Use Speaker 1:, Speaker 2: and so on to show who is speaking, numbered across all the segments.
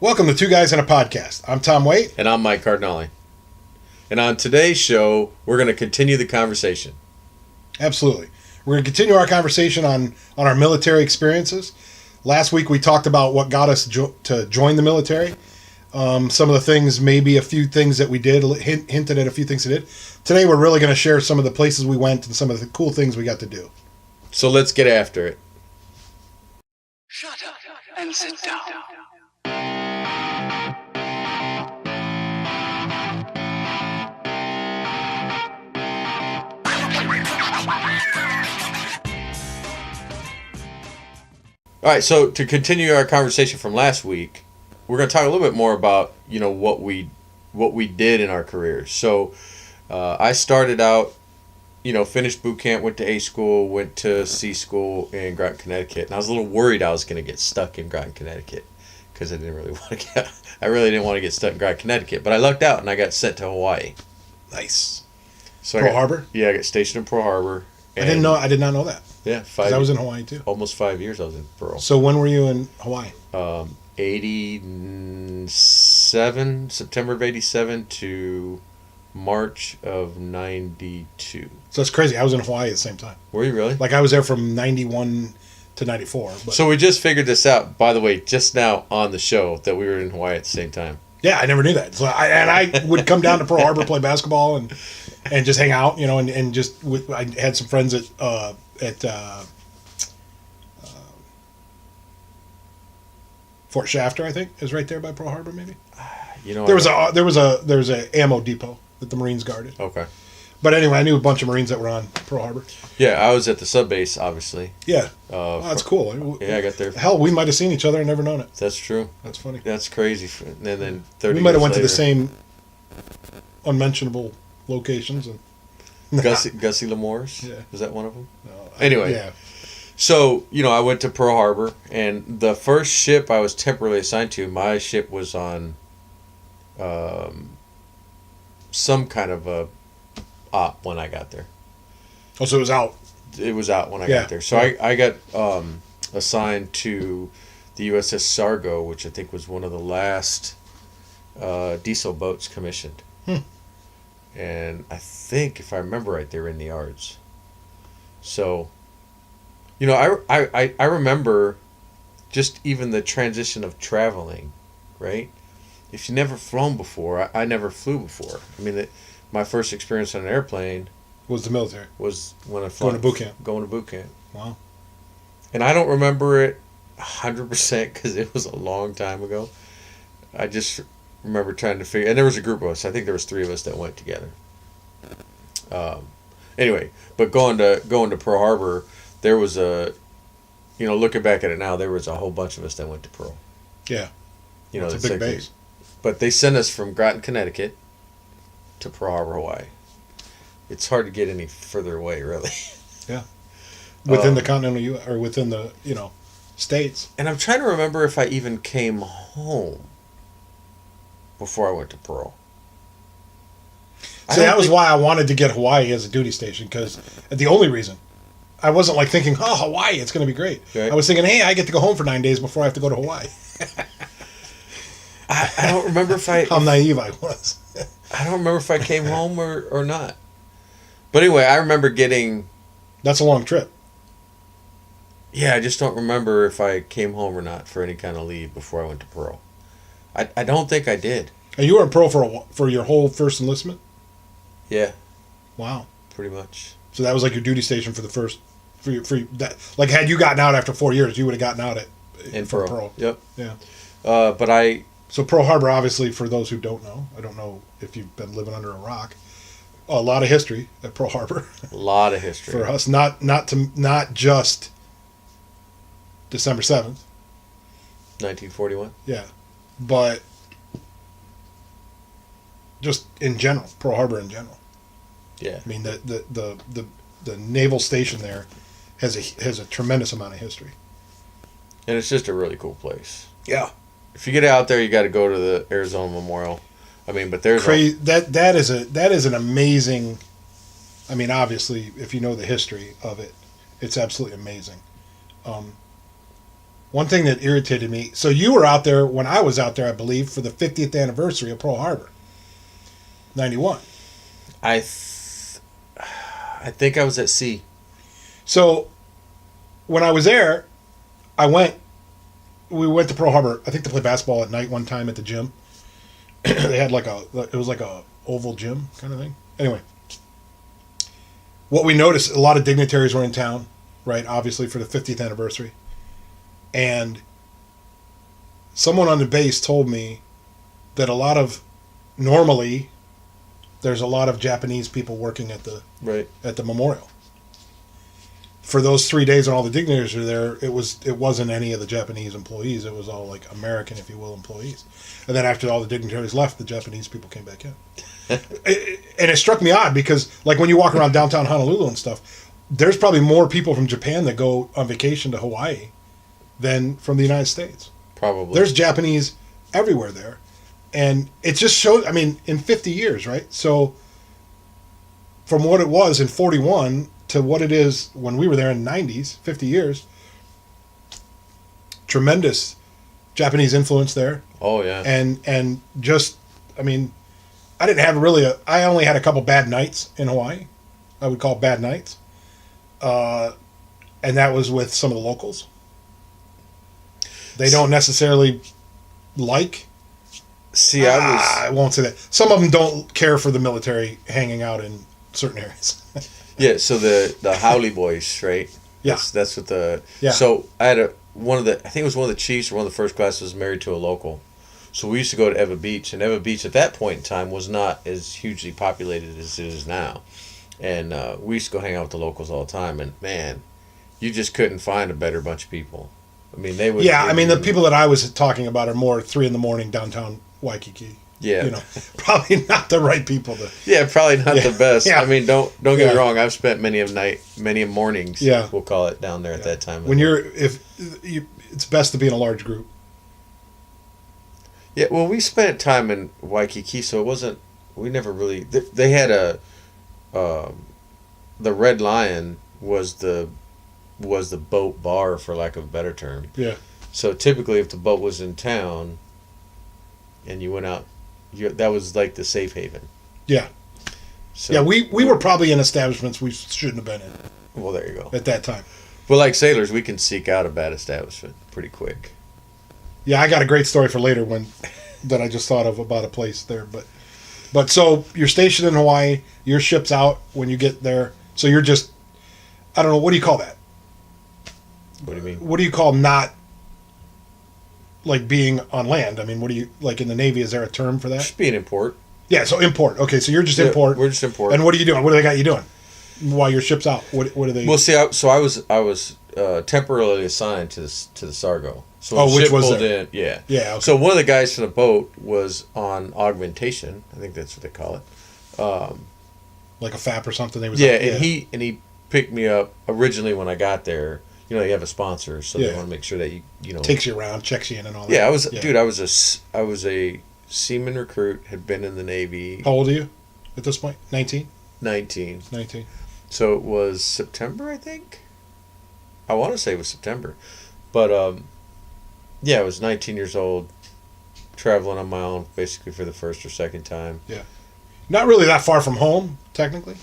Speaker 1: Welcome to Two Guys in a Podcast. I'm Tom Waite.
Speaker 2: And I'm Mike Cardinale. And on today's show, we're going to continue the conversation.
Speaker 1: Absolutely. We're going to continue our conversation on our military experiences. Last week we talked about what got us to join the military. Some of the things, maybe a few things that we did, hinted at a few things we did. Today we're really going to share some of the places we went and some of the cool things we got to do.
Speaker 2: So let's get after it.
Speaker 3: Shut up and sit down.
Speaker 2: All right, so to continue our conversation from last week, we're going to talk a little bit more about, what we did in our careers. So I started out, finished boot camp, went to A school, went to C school in Groton, Connecticut. And I was a little worried I was going to get stuck in Groton, Connecticut because I really didn't want to get stuck in Groton, Connecticut. But I lucked out and I got sent to Hawaii.
Speaker 1: Nice.
Speaker 2: So
Speaker 1: Pearl Harbor?
Speaker 2: Yeah, I got stationed in Pearl Harbor.
Speaker 1: I did not know that.
Speaker 2: Yeah,
Speaker 1: 'Cause I was in Hawaii too.
Speaker 2: Almost 5 years I was in Pearl.
Speaker 1: So when were you in Hawaii?
Speaker 2: 87, September of 87 to March of 92.
Speaker 1: So it's crazy. I was in Hawaii at the same time.
Speaker 2: Were you really?
Speaker 1: Like I was there from 91 to 94. But
Speaker 2: So we just figured this out, by the way, just now on the show that we were in Hawaii at the same time.
Speaker 1: yeah, I never knew that. So I would come down to Pearl Harbor, play basketball, and just hang out, and just I had some friends at Fort Shafter, I think, is right there by Pearl Harbor. Maybe there was a ammo depot that the Marines guarded.
Speaker 2: Okay.
Speaker 1: But anyway, I knew a bunch of Marines that were on Pearl Harbor.
Speaker 2: Yeah, I was at the sub base, obviously.
Speaker 1: Yeah, that's cool.
Speaker 2: Yeah, I got there.
Speaker 1: Hell, we might have seen each other and never known it.
Speaker 2: That's true.
Speaker 1: That's funny.
Speaker 2: That's crazy. And then 30
Speaker 1: We might have
Speaker 2: years
Speaker 1: went to the
Speaker 2: later,
Speaker 1: same unmentionable locations. And
Speaker 2: Gussie Lamores.
Speaker 1: Yeah.
Speaker 2: Was that one of them?
Speaker 1: no,
Speaker 2: Anyway.
Speaker 1: yeah.
Speaker 2: So, I went to Pearl Harbor, and the first ship I was temporarily assigned to, my ship was on some kind of a op when I got there.
Speaker 1: Oh, so it was out.
Speaker 2: It was out when I
Speaker 1: Yeah.
Speaker 2: got there. So I got assigned to the USS Sargo, which I think was one of the last diesel boats commissioned. And I think, if I remember right, they were in the yards. So... I remember just even the transition of traveling, right? If you never flown before, I never flew before. I mean, my first experience on an airplane
Speaker 1: Was the military.
Speaker 2: was when I flew.
Speaker 1: Going to boot camp.
Speaker 2: Going to boot camp.
Speaker 1: Wow.
Speaker 2: And I don't remember it 100% because it was a long time ago. I just remember trying to figure... And there was a group of us. I think there was 3 of us that went together. Anyway, but going to Pearl Harbor... There was looking back at it now, there was a whole bunch of us that went to Pearl.
Speaker 1: Yeah. It's
Speaker 2: that's
Speaker 1: a big
Speaker 2: like
Speaker 1: base.
Speaker 2: But they sent us from Groton, Connecticut to Pearl Harbor, Hawaii. It's hard to get any further away, really.
Speaker 1: Yeah. Within the continental U.S. or within the, states.
Speaker 2: And I'm trying to remember if I even came home before I went to Pearl.
Speaker 1: See, that was why I wanted to get Hawaii as a duty station, because the only reason. I wasn't like thinking, oh, Hawaii, it's going to be great.
Speaker 2: Right.
Speaker 1: I was thinking, hey, I get to go home for 9 days before I have to go to Hawaii.
Speaker 2: I don't remember if I...
Speaker 1: How naive I was.
Speaker 2: I don't remember if I came home or not. But anyway, I remember getting...
Speaker 1: That's a long trip.
Speaker 2: Yeah, I just don't remember if I came home or not for any kind of leave before I went to Pearl. I don't think I did.
Speaker 1: And you were in Pearl for your whole first enlistment?
Speaker 2: Yeah.
Speaker 1: Wow.
Speaker 2: Pretty much.
Speaker 1: So that was like your duty station for the first... that, like, had you gotten out after 4 years, you would have gotten out
Speaker 2: in
Speaker 1: from
Speaker 2: Pearl. Yep.
Speaker 1: Yeah.
Speaker 2: But I...
Speaker 1: So Pearl Harbor, obviously, for those who don't know, I don't know if you've been living under a rock, a lot of history at Pearl Harbor.
Speaker 2: A lot of history.
Speaker 1: For us, not just December 7th.
Speaker 2: 1941?
Speaker 1: Yeah. But just in general, Pearl Harbor in general.
Speaker 2: Yeah.
Speaker 1: I mean, the naval station there has a tremendous amount of history.
Speaker 2: And it's just a really cool place.
Speaker 1: Yeah.
Speaker 2: If you get out there, you got to go to the Arizona Memorial. I mean, but there's
Speaker 1: that is an amazing. I mean, obviously, if you know the history of it, it's absolutely amazing. one thing that irritated me. So you were out there when I was out there, I believe, for the 50th anniversary of Pearl Harbor, 91.
Speaker 2: I think I was at sea.
Speaker 1: So when I was there, we went to Pearl Harbor, I think to play basketball at night one time at the gym. They had it was like a oval gym kind of thing. Anyway, what we noticed, a lot of dignitaries were in town, right? Obviously for the 50th anniversary. And someone on the base told me that normally there's a lot of Japanese people working at the memorial. For those 3 days when all the dignitaries were there, it wasn't any of the Japanese employees. It was all like American, if you will, employees. And then after all the dignitaries left, the Japanese people came back in. And it struck me odd because, like, when you walk around downtown Honolulu and stuff, there's probably more people from Japan that go on vacation to Hawaii than from the United States.
Speaker 2: Probably.
Speaker 1: There's Japanese everywhere there. And it just showed, I mean, in 50 years, right? So from what it was in 41 to what it is when we were there in the 90s, 50 years, tremendous Japanese influence there.
Speaker 2: Oh, yeah.
Speaker 1: And just, I mean, I only had a couple bad nights in Hawaii. I would call bad nights. And that was with some of the locals. They don't necessarily like.
Speaker 2: See,
Speaker 1: I won't say that. Some of them don't care for the military hanging out in certain areas.
Speaker 2: Yeah, so the Howley boys, right?
Speaker 1: Yeah.
Speaker 2: That's what the...
Speaker 1: Yeah.
Speaker 2: So I had I think it was one of the chiefs or one of the first classes was married to a local. So we used to go to Eva Beach, and Eva Beach at that point in time was not as hugely populated as it is now. And we used to go hang out with the locals all the time, and man, you just couldn't find a better bunch of people. I mean, they would...
Speaker 1: Yeah, I mean, the people that I was talking about are more 3 a.m. downtown Waikiki.
Speaker 2: Yeah.
Speaker 1: You know, probably not the right people to...
Speaker 2: Yeah, probably not the best.
Speaker 1: Yeah.
Speaker 2: I mean, don't get me wrong. I've spent many mornings,
Speaker 1: Yeah.
Speaker 2: we'll call it, down there at that time.
Speaker 1: When it's best to be in a large group.
Speaker 2: Yeah, well, we spent time in Waikiki, so it wasn't... We never really... They had the Red Lion was the boat bar, for lack of a better term.
Speaker 1: Yeah.
Speaker 2: So typically, if the boat was in town and you went out, that was like the safe haven.
Speaker 1: Yeah.
Speaker 2: So,
Speaker 1: Yeah, we were probably in establishments we shouldn't have been in
Speaker 2: Well, there you go.
Speaker 1: at that time.
Speaker 2: But like sailors, we can seek out a bad establishment pretty quick.
Speaker 1: Yeah, I got a great story for later that I just thought of about a place there. But so you're stationed in Hawaii, your ship's out when you get there. So you're just, I don't know, what do you call that?
Speaker 2: What do you mean?
Speaker 1: What do you call not like being on land? I mean, what do you, like in the Navy, is there a term for that?
Speaker 2: Just being in port.
Speaker 1: Yeah, so import. Okay, so you're just
Speaker 2: Yeah,
Speaker 1: import.
Speaker 2: we're just in port.
Speaker 1: And what are you doing? What do they got you doing while your ship's out? What are they?
Speaker 2: Well, see, I was temporarily assigned to the Sargo. So when the
Speaker 1: which
Speaker 2: ship
Speaker 1: was
Speaker 2: pulled
Speaker 1: there?
Speaker 2: in, yeah.
Speaker 1: Yeah, okay.
Speaker 2: So one of the guys from the boat was on augmentation. I think that's what they call it.
Speaker 1: Like a FAP or something? They was
Speaker 2: Yeah, and he picked me up originally when I got there. You know, you have a sponsor, so they
Speaker 1: Yeah.
Speaker 2: want to make sure that you know
Speaker 1: takes you around, checks you in, and all that.
Speaker 2: Yeah, I was I was a seaman recruit, had been in the Navy.
Speaker 1: How old are you at this point? 19?
Speaker 2: 19.
Speaker 1: 19.
Speaker 2: So it was September, I think. I want to say it was September, but yeah, I was 19 years old, traveling on my own, basically for the first or second time.
Speaker 1: Yeah. Not really that far from home, technically.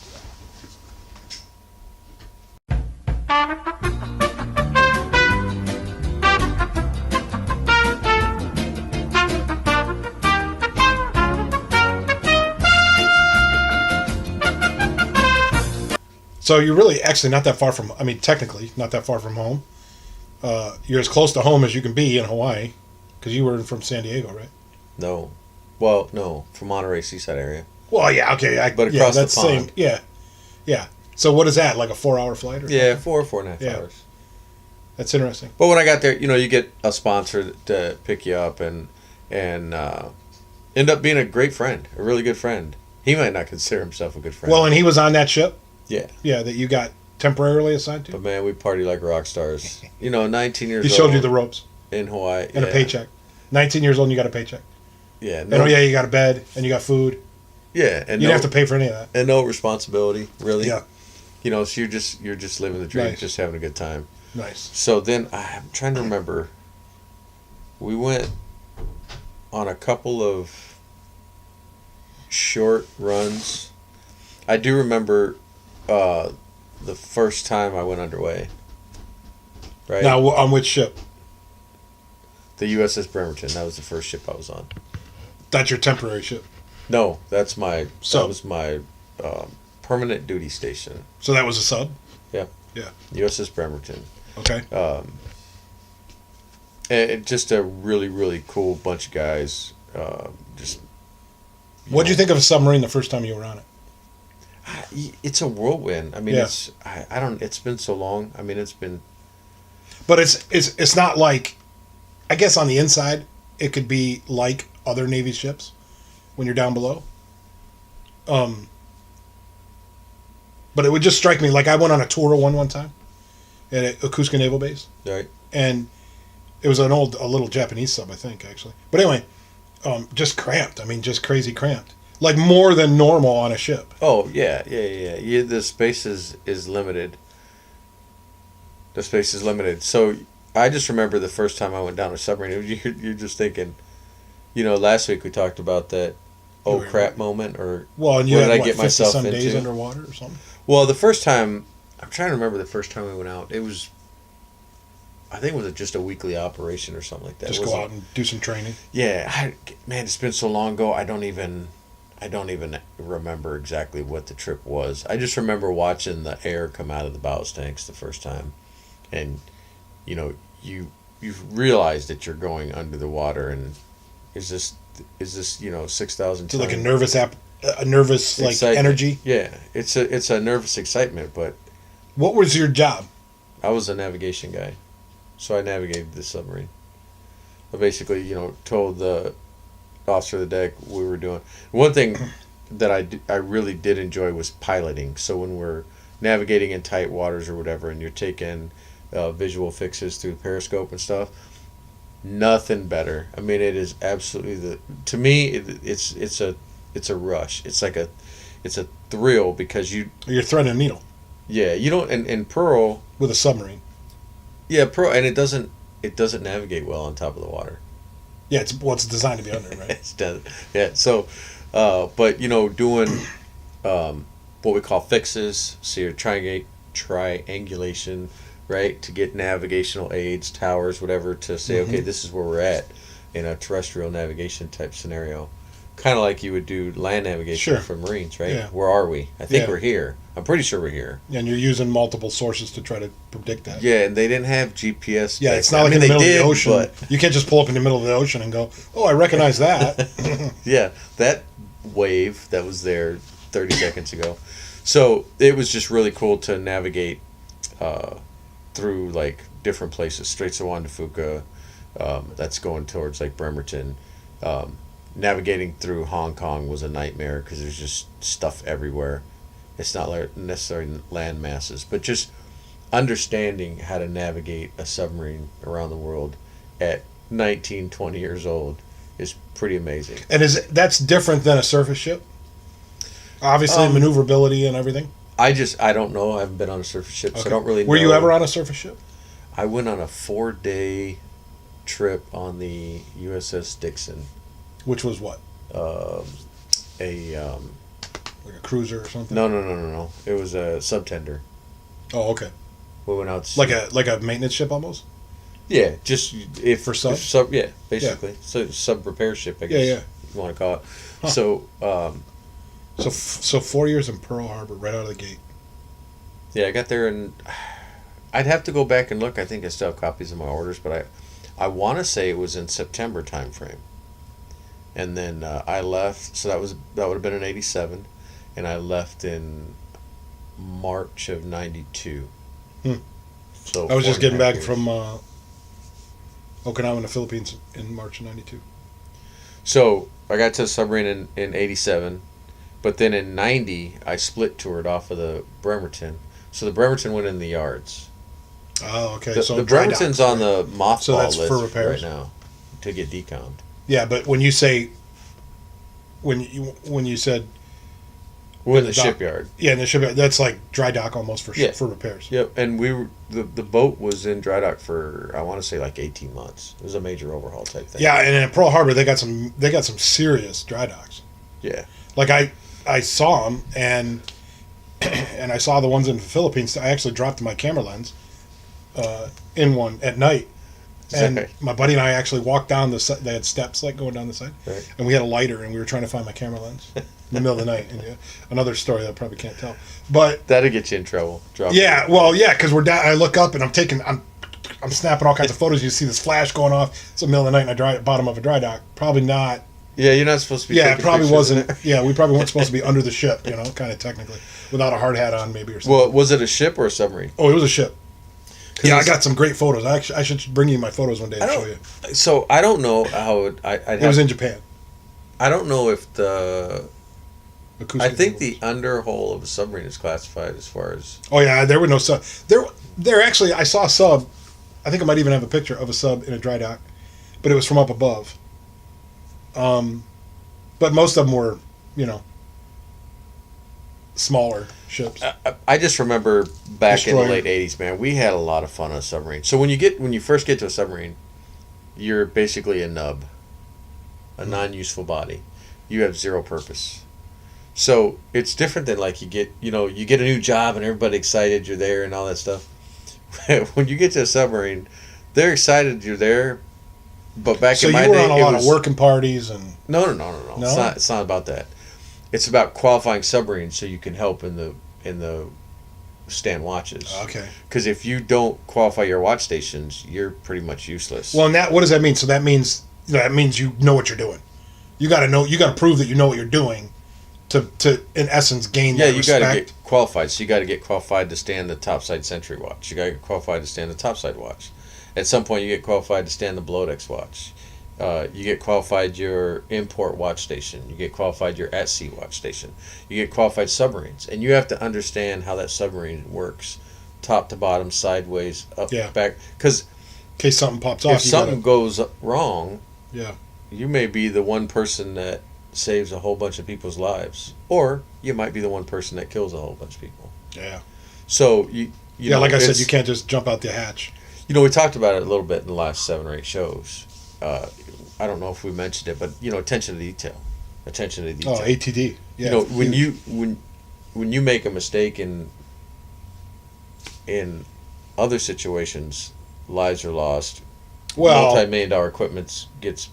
Speaker 1: So you're really actually not that far from, I mean, technically not that far from home. You're as close to home as you can be in Hawaii, because you were from San Diego, right?
Speaker 2: No, well, no, from Monterey Seaside area.
Speaker 1: Well, yeah, okay.
Speaker 2: But across the
Speaker 1: that's
Speaker 2: pond.
Speaker 1: same. Yeah. Yeah. So what is that, like a 4-hour flight or
Speaker 2: Yeah,
Speaker 1: something?
Speaker 2: 4.5
Speaker 1: Yeah.
Speaker 2: hours.
Speaker 1: That's interesting.
Speaker 2: But when I got there, you know, you get a sponsor to pick you up and end up being a great friend, a really good friend. He might not consider himself a good friend.
Speaker 1: Well, and he was on that ship?
Speaker 2: Yeah.
Speaker 1: Yeah, that you got temporarily assigned to?
Speaker 2: But man, we party like rock stars. You know, 19 years
Speaker 1: He
Speaker 2: old.
Speaker 1: showed you the ropes
Speaker 2: in Hawaii.
Speaker 1: and a paycheck. 19 years old and you got a paycheck.
Speaker 2: Yeah.
Speaker 1: And oh yeah, you got a bed and you got food.
Speaker 2: Yeah, and
Speaker 1: You didn't have to pay for any of that.
Speaker 2: and no responsibility, really.
Speaker 1: Yeah.
Speaker 2: You know, so you're just living the dream,
Speaker 1: Nice.
Speaker 2: just having a good time.
Speaker 1: Nice.
Speaker 2: So then I'm trying to remember. We went on a couple of short runs. I do remember the first time I went underway. Right?
Speaker 1: Now, on which ship?
Speaker 2: The USS Bremerton. That was the first ship I was on.
Speaker 1: That's your temporary ship.
Speaker 2: No, that's my
Speaker 1: Sub.
Speaker 2: that was my permanent duty station.
Speaker 1: So that was a sub?
Speaker 2: Yeah.
Speaker 1: Yeah.
Speaker 2: USS Bremerton.
Speaker 1: Okay.
Speaker 2: And just a really, really cool bunch of guys. Just.
Speaker 1: What'd you think of a submarine the first time you were on it?
Speaker 2: It's a whirlwind. I mean,
Speaker 1: Yeah.
Speaker 2: I don't. It's been so long. I mean, it's been.
Speaker 1: But it's not like, I guess on the inside, it could be like other Navy ships when you're down below. But it would just strike me, like I went on a tour of one time at Yokosuka Naval Base.
Speaker 2: Right.
Speaker 1: And it was a little Japanese sub, I think, actually. But anyway, just cramped. I mean, just crazy cramped. Like more than normal on a ship.
Speaker 2: Oh yeah. The space is limited. The space is limited. So I just remember the first time I went down a submarine. You're just thinking, last week we talked about that oh crap moment, or
Speaker 1: Well, and you
Speaker 2: what
Speaker 1: had
Speaker 2: did I
Speaker 1: what,
Speaker 2: get
Speaker 1: 50
Speaker 2: myself
Speaker 1: some days
Speaker 2: into?
Speaker 1: underwater or something?
Speaker 2: Well, the first time, I'm trying to remember the first time we went out. It was, I think it was just a weekly operation or something like that.
Speaker 1: Just go out and do some training.
Speaker 2: Yeah, man, it's been so long ago. I don't even remember exactly what the trip was. I just remember watching the air come out of the ballast tanks the first time, and you realize that you're going under the water, and is this 6,000
Speaker 1: So like a
Speaker 2: ton-
Speaker 1: nervous like
Speaker 2: excitement.
Speaker 1: energy.
Speaker 2: Yeah, it's a nervous excitement, but
Speaker 1: What was your job?
Speaker 2: I was a navigation guy, so I navigated the submarine. I basically, told the officer of the deck what we were doing. One thing that I really did enjoy was piloting. So when we're navigating in tight waters or whatever, and you're taking visual fixes through the periscope and stuff, nothing better. I mean, it is absolutely to me, it's a rush. It's like it's a thrill because
Speaker 1: You're threading a needle
Speaker 2: you don't in Pearl.
Speaker 1: with a submarine.
Speaker 2: Yeah, and it doesn't navigate well on top of the water.
Speaker 1: Yeah, it's designed to be under, right?
Speaker 2: It's done. Yeah. So, but doing what we call fixes. So you're triangulation, right, to get navigational aids, towers, whatever, to say, okay, this is where we're at in a terrestrial navigation type scenario. Kind of like you would do land navigation
Speaker 1: Sure.
Speaker 2: for Marines, right?
Speaker 1: Yeah.
Speaker 2: Where are we? I think
Speaker 1: Yeah.
Speaker 2: we're here. I'm pretty sure we're here.
Speaker 1: And you're using multiple sources to try to predict that.
Speaker 2: Yeah, and they didn't have GPS.
Speaker 1: Yeah,
Speaker 2: back
Speaker 1: it's
Speaker 2: then.
Speaker 1: not like
Speaker 2: I
Speaker 1: in
Speaker 2: mean,
Speaker 1: the middle
Speaker 2: they
Speaker 1: of the
Speaker 2: did,
Speaker 1: ocean.
Speaker 2: but
Speaker 1: You can't just pull up in the middle of the ocean and go, "Oh, I recognize that."
Speaker 2: yeah, that wave that was there 30 seconds ago. So it was just really cool to navigate through like different places. Straits of Juan de Fuca, that's going towards like Bremerton. Navigating through Hong Kong was a nightmare because there's just stuff everywhere. It's not necessarily land masses, but just understanding how to navigate a submarine around the world at 19, 20 years old is pretty amazing.
Speaker 1: And that's different than a surface ship? Obviously, maneuverability and everything.
Speaker 2: I don't know. I haven't been on a surface ship, so I don't really know.
Speaker 1: Were you ever on a surface ship?
Speaker 2: I went on a 4-day trip on the USS Dixon.
Speaker 1: Which was what?
Speaker 2: Like
Speaker 1: Like a cruiser or something?
Speaker 2: No. It was a subtender.
Speaker 1: Oh, okay.
Speaker 2: We went out to
Speaker 1: Like a maintenance ship almost?
Speaker 2: yeah, just if
Speaker 1: For subs?
Speaker 2: if sub yeah, basically. So sub repair ship, I guess.
Speaker 1: Yeah.
Speaker 2: You want to call it.
Speaker 1: Huh.
Speaker 2: So
Speaker 1: So 4 years in Pearl Harbor right out of the gate.
Speaker 2: yeah, I got there and I'd have to go back and look. I think I still have copies of my orders, but I want to say it was in September time frame. And then I left, so that would have been in '87, and I left in March of '92. So
Speaker 1: I was just
Speaker 2: 4.5
Speaker 1: getting back
Speaker 2: years.
Speaker 1: from Okinawa in the Philippines in March of '92.
Speaker 2: So I got to the submarine in '87, but then in '90 I split toured off of the Bremerton. So the Bremerton went in the yards.
Speaker 1: Oh, okay.
Speaker 2: The,
Speaker 1: so
Speaker 2: the
Speaker 1: dry
Speaker 2: Bremerton's
Speaker 1: docks,
Speaker 2: on
Speaker 1: right?
Speaker 2: the mothball
Speaker 1: So that's
Speaker 2: list
Speaker 1: for repairs?
Speaker 2: right now to get decommed.
Speaker 1: Yeah, but when you say when you said
Speaker 2: We're in the
Speaker 1: dock.
Speaker 2: shipyard.
Speaker 1: Yeah, in the shipyard. That's like dry dock almost for
Speaker 2: Yeah.
Speaker 1: for repairs.
Speaker 2: Yep, and we were the boat was in dry dock for I want to say like 18 months. It was a major overhaul type thing.
Speaker 1: Yeah, and in Pearl Harbor they got some serious dry docks.
Speaker 2: Yeah.
Speaker 1: Like I saw them and I saw the ones in the Philippines. I actually dropped my camera lens in one at night. And
Speaker 2: Okay.
Speaker 1: my buddy and I actually walked down the side. They had steps like going down the side,
Speaker 2: Right.
Speaker 1: and we had a lighter, and we were trying to find my camera lens in the middle of the night. And another story that I probably can't tell, but
Speaker 2: That'd get you in trouble.
Speaker 1: yeah, well, yeah, because we're down. I look up and I'm snapping all kinds of photos. You see this flash going off. It's the middle of the night, and bottom of a dry dock. Probably not.
Speaker 2: Yeah, you're not supposed to be.
Speaker 1: Yeah, it
Speaker 2: taking
Speaker 1: probably
Speaker 2: pictures in
Speaker 1: wasn't.
Speaker 2: there.
Speaker 1: Yeah, we probably weren't supposed to be under the ship. Kind of technically, without a hard hat on, maybe or something.
Speaker 2: Well, was it a ship or a submarine?
Speaker 1: Oh, it was a ship.
Speaker 2: 'Cause
Speaker 1: Yeah, I
Speaker 2: it's-
Speaker 1: got some great photos. I should bring you my photos one day
Speaker 2: I
Speaker 1: and show
Speaker 2: don't-
Speaker 1: you.
Speaker 2: So I don't know how
Speaker 1: It was in Japan.
Speaker 2: I don't know if the.
Speaker 1: Acoustic
Speaker 2: I think
Speaker 1: photos.
Speaker 2: the underhull of a submarine is classified as far as.
Speaker 1: Oh yeah, there were no sub. There actually, I saw a sub. I think I might even have a picture of a sub in a dry dock, but it was from up above. But most of them were, smaller ships.
Speaker 2: I just remember back in the
Speaker 1: Destroyer.
Speaker 2: late '80s, man. We had a lot of fun on a submarine. So when you first get to a submarine, you're basically a nub, a non-useful body. You have zero purpose. So it's different than like you get a new job and everybody excited you're there and all that stuff. When you get to a submarine, they're excited you're there. But back
Speaker 1: So
Speaker 2: in
Speaker 1: you
Speaker 2: my
Speaker 1: were
Speaker 2: day,
Speaker 1: on a
Speaker 2: it
Speaker 1: lot
Speaker 2: was,
Speaker 1: of working parties and.
Speaker 2: No.
Speaker 1: No?
Speaker 2: It's not about that. It's about qualifying submarines so you can help in the stand watches.
Speaker 1: Okay.
Speaker 2: Because if you don't qualify your watch stations, you're pretty much useless.
Speaker 1: Well, and what does that mean? So that means you know what you're doing. You got to know. You got to prove that you know what you're doing, to in essence gain
Speaker 2: yeah,
Speaker 1: that
Speaker 2: you
Speaker 1: respect.
Speaker 2: got to get qualified. So you got to get qualified to stand the topside sentry watch. You got to get qualified to stand the topside watch. At some point, you get qualified to stand the below decks watch. You get qualified your import watch station. You get qualified your at sea watch station. You get qualified submarines, and you have to understand how that submarine works, top to bottom, sideways, up,
Speaker 1: Yeah.
Speaker 2: back. Because
Speaker 1: in case something pops off.
Speaker 2: if something goes wrong,
Speaker 1: yeah.
Speaker 2: you may be the one person that saves a whole bunch of people's lives, or you might be the one person that kills a whole bunch of people.
Speaker 1: Yeah.
Speaker 2: So you know,
Speaker 1: Like I said,
Speaker 2: it's-
Speaker 1: you can't just jump out the hatch.
Speaker 2: we talked about it a little bit in the last 7 or 8 shows. I don't know if we mentioned it, but attention to detail. Attention to detail.
Speaker 1: Oh, ATD. Yeah.
Speaker 2: when
Speaker 1: huge.
Speaker 2: when you make a mistake in other situations, lives are lost.
Speaker 1: Well,
Speaker 2: multi-million-dollar equipment gets,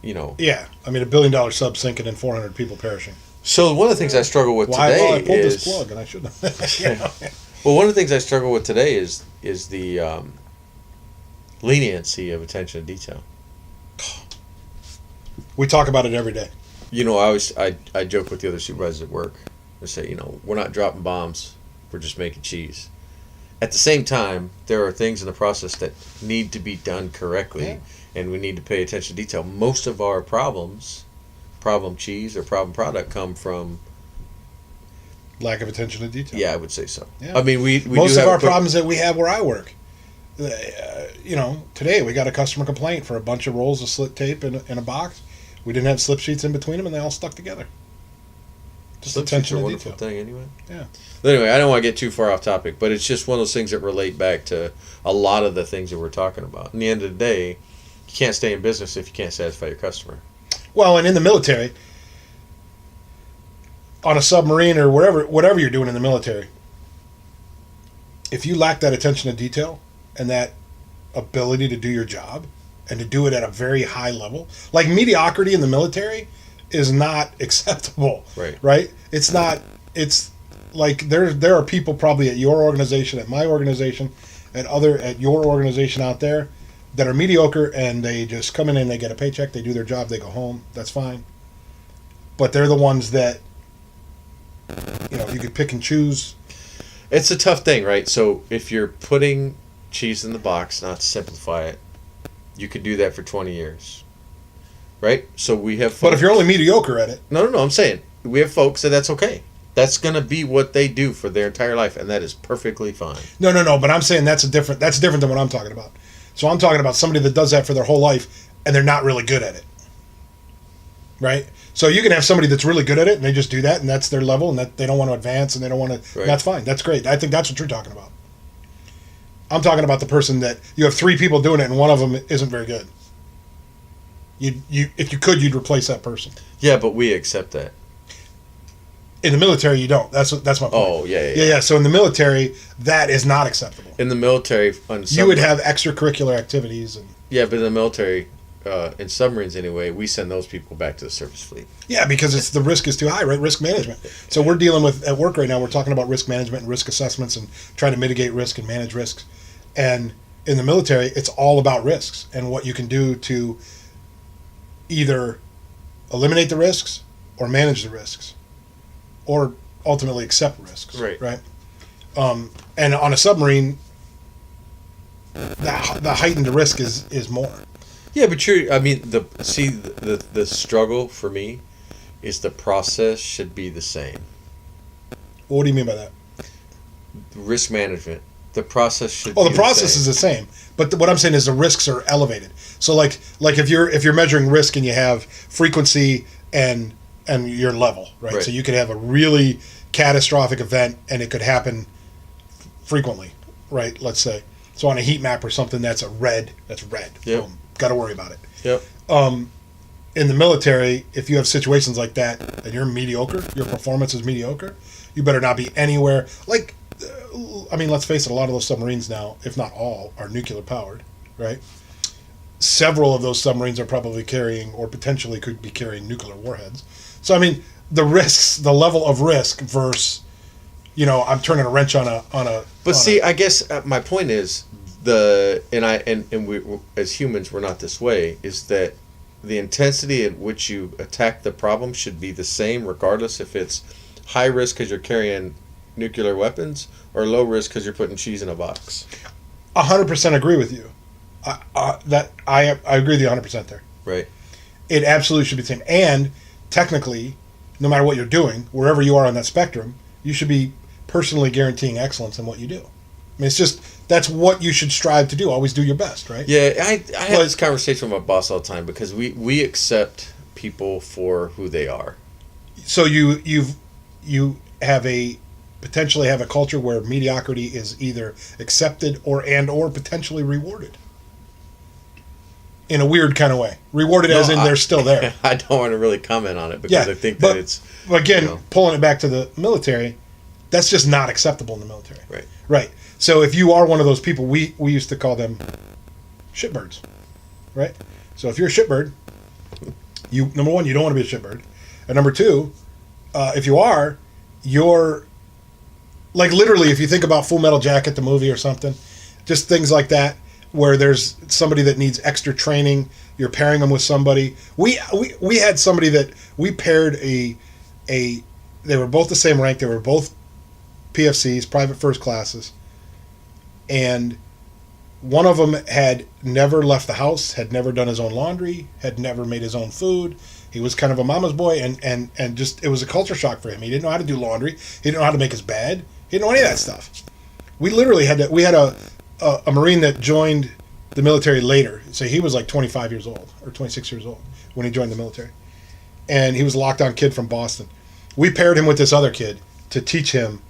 Speaker 1: yeah. I mean, $1 billion sub sinking and 400 people perishing.
Speaker 2: So one of the things I struggle with
Speaker 1: Why?
Speaker 2: today
Speaker 1: Well, I pulled
Speaker 2: is
Speaker 1: this plug and I shouldn't have.
Speaker 2: well, one of the things I struggle with today is the leniency of attention to detail.
Speaker 1: We talk about it every day.
Speaker 2: I joke with the other supervisors at work. I say, we're not dropping bombs, we're just making cheese. At the same time, there are things in the process that need to be done correctly, and we need to pay attention to detail. Most of our problem cheese or problem product, come from
Speaker 1: Lack of attention to detail.
Speaker 2: yeah, I would say so.
Speaker 1: Yeah.
Speaker 2: I mean, we
Speaker 1: Most
Speaker 2: do
Speaker 1: of
Speaker 2: have
Speaker 1: our
Speaker 2: a quick-
Speaker 1: problems that we have where I work. Today we got a customer complaint for a bunch of rolls of slit tape in a box. We didn't have slip sheets in between them, and they all stuck together. Just
Speaker 2: Slip sheets
Speaker 1: attention
Speaker 2: are a
Speaker 1: to
Speaker 2: wonderful
Speaker 1: detail.
Speaker 2: thing anyway.
Speaker 1: Yeah.
Speaker 2: But anyway, I don't want to get too far off topic, but it's just one of those things that relate back to a lot of the things that we're talking about. In the end of the day, you can't stay in business if you can't satisfy your customer.
Speaker 1: Well, and in the military, on a submarine or whatever you're doing in the military, if you lack that attention to detail and that ability to do your job and to do it at a very high level, like mediocrity in the military is not acceptable.
Speaker 2: Right.
Speaker 1: Right? It's not. It's like there are people probably at your organization, at my organization, at your organization out there that are mediocre, and they just come in and they get a paycheck, they do their job, they go home. That's fine. But they're the ones that you could pick and choose.
Speaker 2: It's a tough thing, right? So if you're putting cheese in the box, not to simplify it, you could do that for 20 years. Right? So we have folks,
Speaker 1: But if you're only mediocre at it,
Speaker 2: No, I'm saying we have folks that's okay. That's going to be what they do for their entire life, and that is perfectly fine.
Speaker 1: no. But I'm saying that's different than what I'm talking about. So I'm talking about somebody that does that for their whole life and they're not really good at it. right? So you can have somebody that's really good at it, and they just do that, and that's their level, and that they don't want to advance, and they don't want to.
Speaker 2: Right.
Speaker 1: That's fine. That's great. I think that's what you're talking about. I'm talking about the person that you have 3 people doing it, and one of them isn't very good. You if you could, you'd replace that person.
Speaker 2: Yeah, but we accept that.
Speaker 1: In the military, you don't. That's my point.
Speaker 2: Oh, yeah.
Speaker 1: Yeah. So in the military, that is not acceptable.
Speaker 2: In the military,
Speaker 1: You would have extracurricular activities, and
Speaker 2: yeah, but in the military, in submarines anyway, we send those people back to the surface fleet.
Speaker 1: yeah, because the risk is too high, right? Risk management. So we're dealing with at work right now. We're talking about risk management and risk assessments and trying to mitigate risk and manage risks. And in the military, it's all about risks and what you can do to either eliminate the risks or manage the risks, or ultimately accept risks.
Speaker 2: Right.
Speaker 1: Right. And on a submarine, the heightened risk is more.
Speaker 2: Yeah, but the struggle for me is the process should be the same.
Speaker 1: What do you mean by that?
Speaker 2: Risk management. The process should.
Speaker 1: Oh,
Speaker 2: be
Speaker 1: the process is the same, but what I'm saying is the risks are elevated. So like if you're measuring risk and you have frequency and your level, right?
Speaker 2: Right.
Speaker 1: So you could have a really catastrophic event and it could happen frequently, right? Let's say. So on a heat map or something, that's red.
Speaker 2: Yep.
Speaker 1: Boom. Got to worry about it.
Speaker 2: Yep.
Speaker 1: In the military, if you have situations like that and you're mediocre, your performance is mediocre, you better not be anywhere. Like, I mean, let's face it, a lot of those submarines now, if not all, are nuclear powered, right? Several of those submarines are probably carrying or potentially could be carrying nuclear warheads. So, I mean, the risks, the level of risk versus, I'm turning a wrench on a.
Speaker 2: But see, I guess my point is we as humans we're not this way. Is that the intensity at which you attack the problem should be the same, regardless if it's high risk because you're carrying nuclear weapons or low risk because you're putting cheese in a box.
Speaker 1: 100% agree with you. I agree with you 100% there.
Speaker 2: Right.
Speaker 1: It absolutely should be the same. And technically, no matter what you're doing, wherever you are on that spectrum, you should be personally guaranteeing excellence in what you do. I mean, it's just, that's what you should strive to do. Always do your best, right?
Speaker 2: Yeah, I have this conversation with my boss all the time because we accept people for who they are.
Speaker 1: So you potentially have a culture where mediocrity is either accepted or potentially rewarded. In a weird kind of way. Rewarded as in they're still there.
Speaker 2: I don't want to really comment on it because I think that it's...
Speaker 1: Again, pulling it back to the military, that's just not acceptable in the military.
Speaker 2: Right.
Speaker 1: Right. So if you are one of those people, we used to call them shitbirds. Right? So if you're a shitbird, number one, you don't want to be a shitbird. And number two, if you are, you're... Like literally, if you think about Full Metal Jacket, the movie or something, just things like that, where there's somebody that needs extra training, you're pairing them with somebody. We had somebody that we paired they were both the same rank, they were both PFCs, private first classes, and one of them had never left the house, had never done his own laundry, had never made his own food. He was kind of a mama's boy, and just, it was a culture shock for him. He didn't know how to do laundry. He didn't know how to make his bed. He didn't know any of that stuff. We literally had a Marine that joined the military later. So he was like 25 years old or 26 years old when he joined the military. And he was a lockdown kid from Boston. We paired him with this other kid to teach him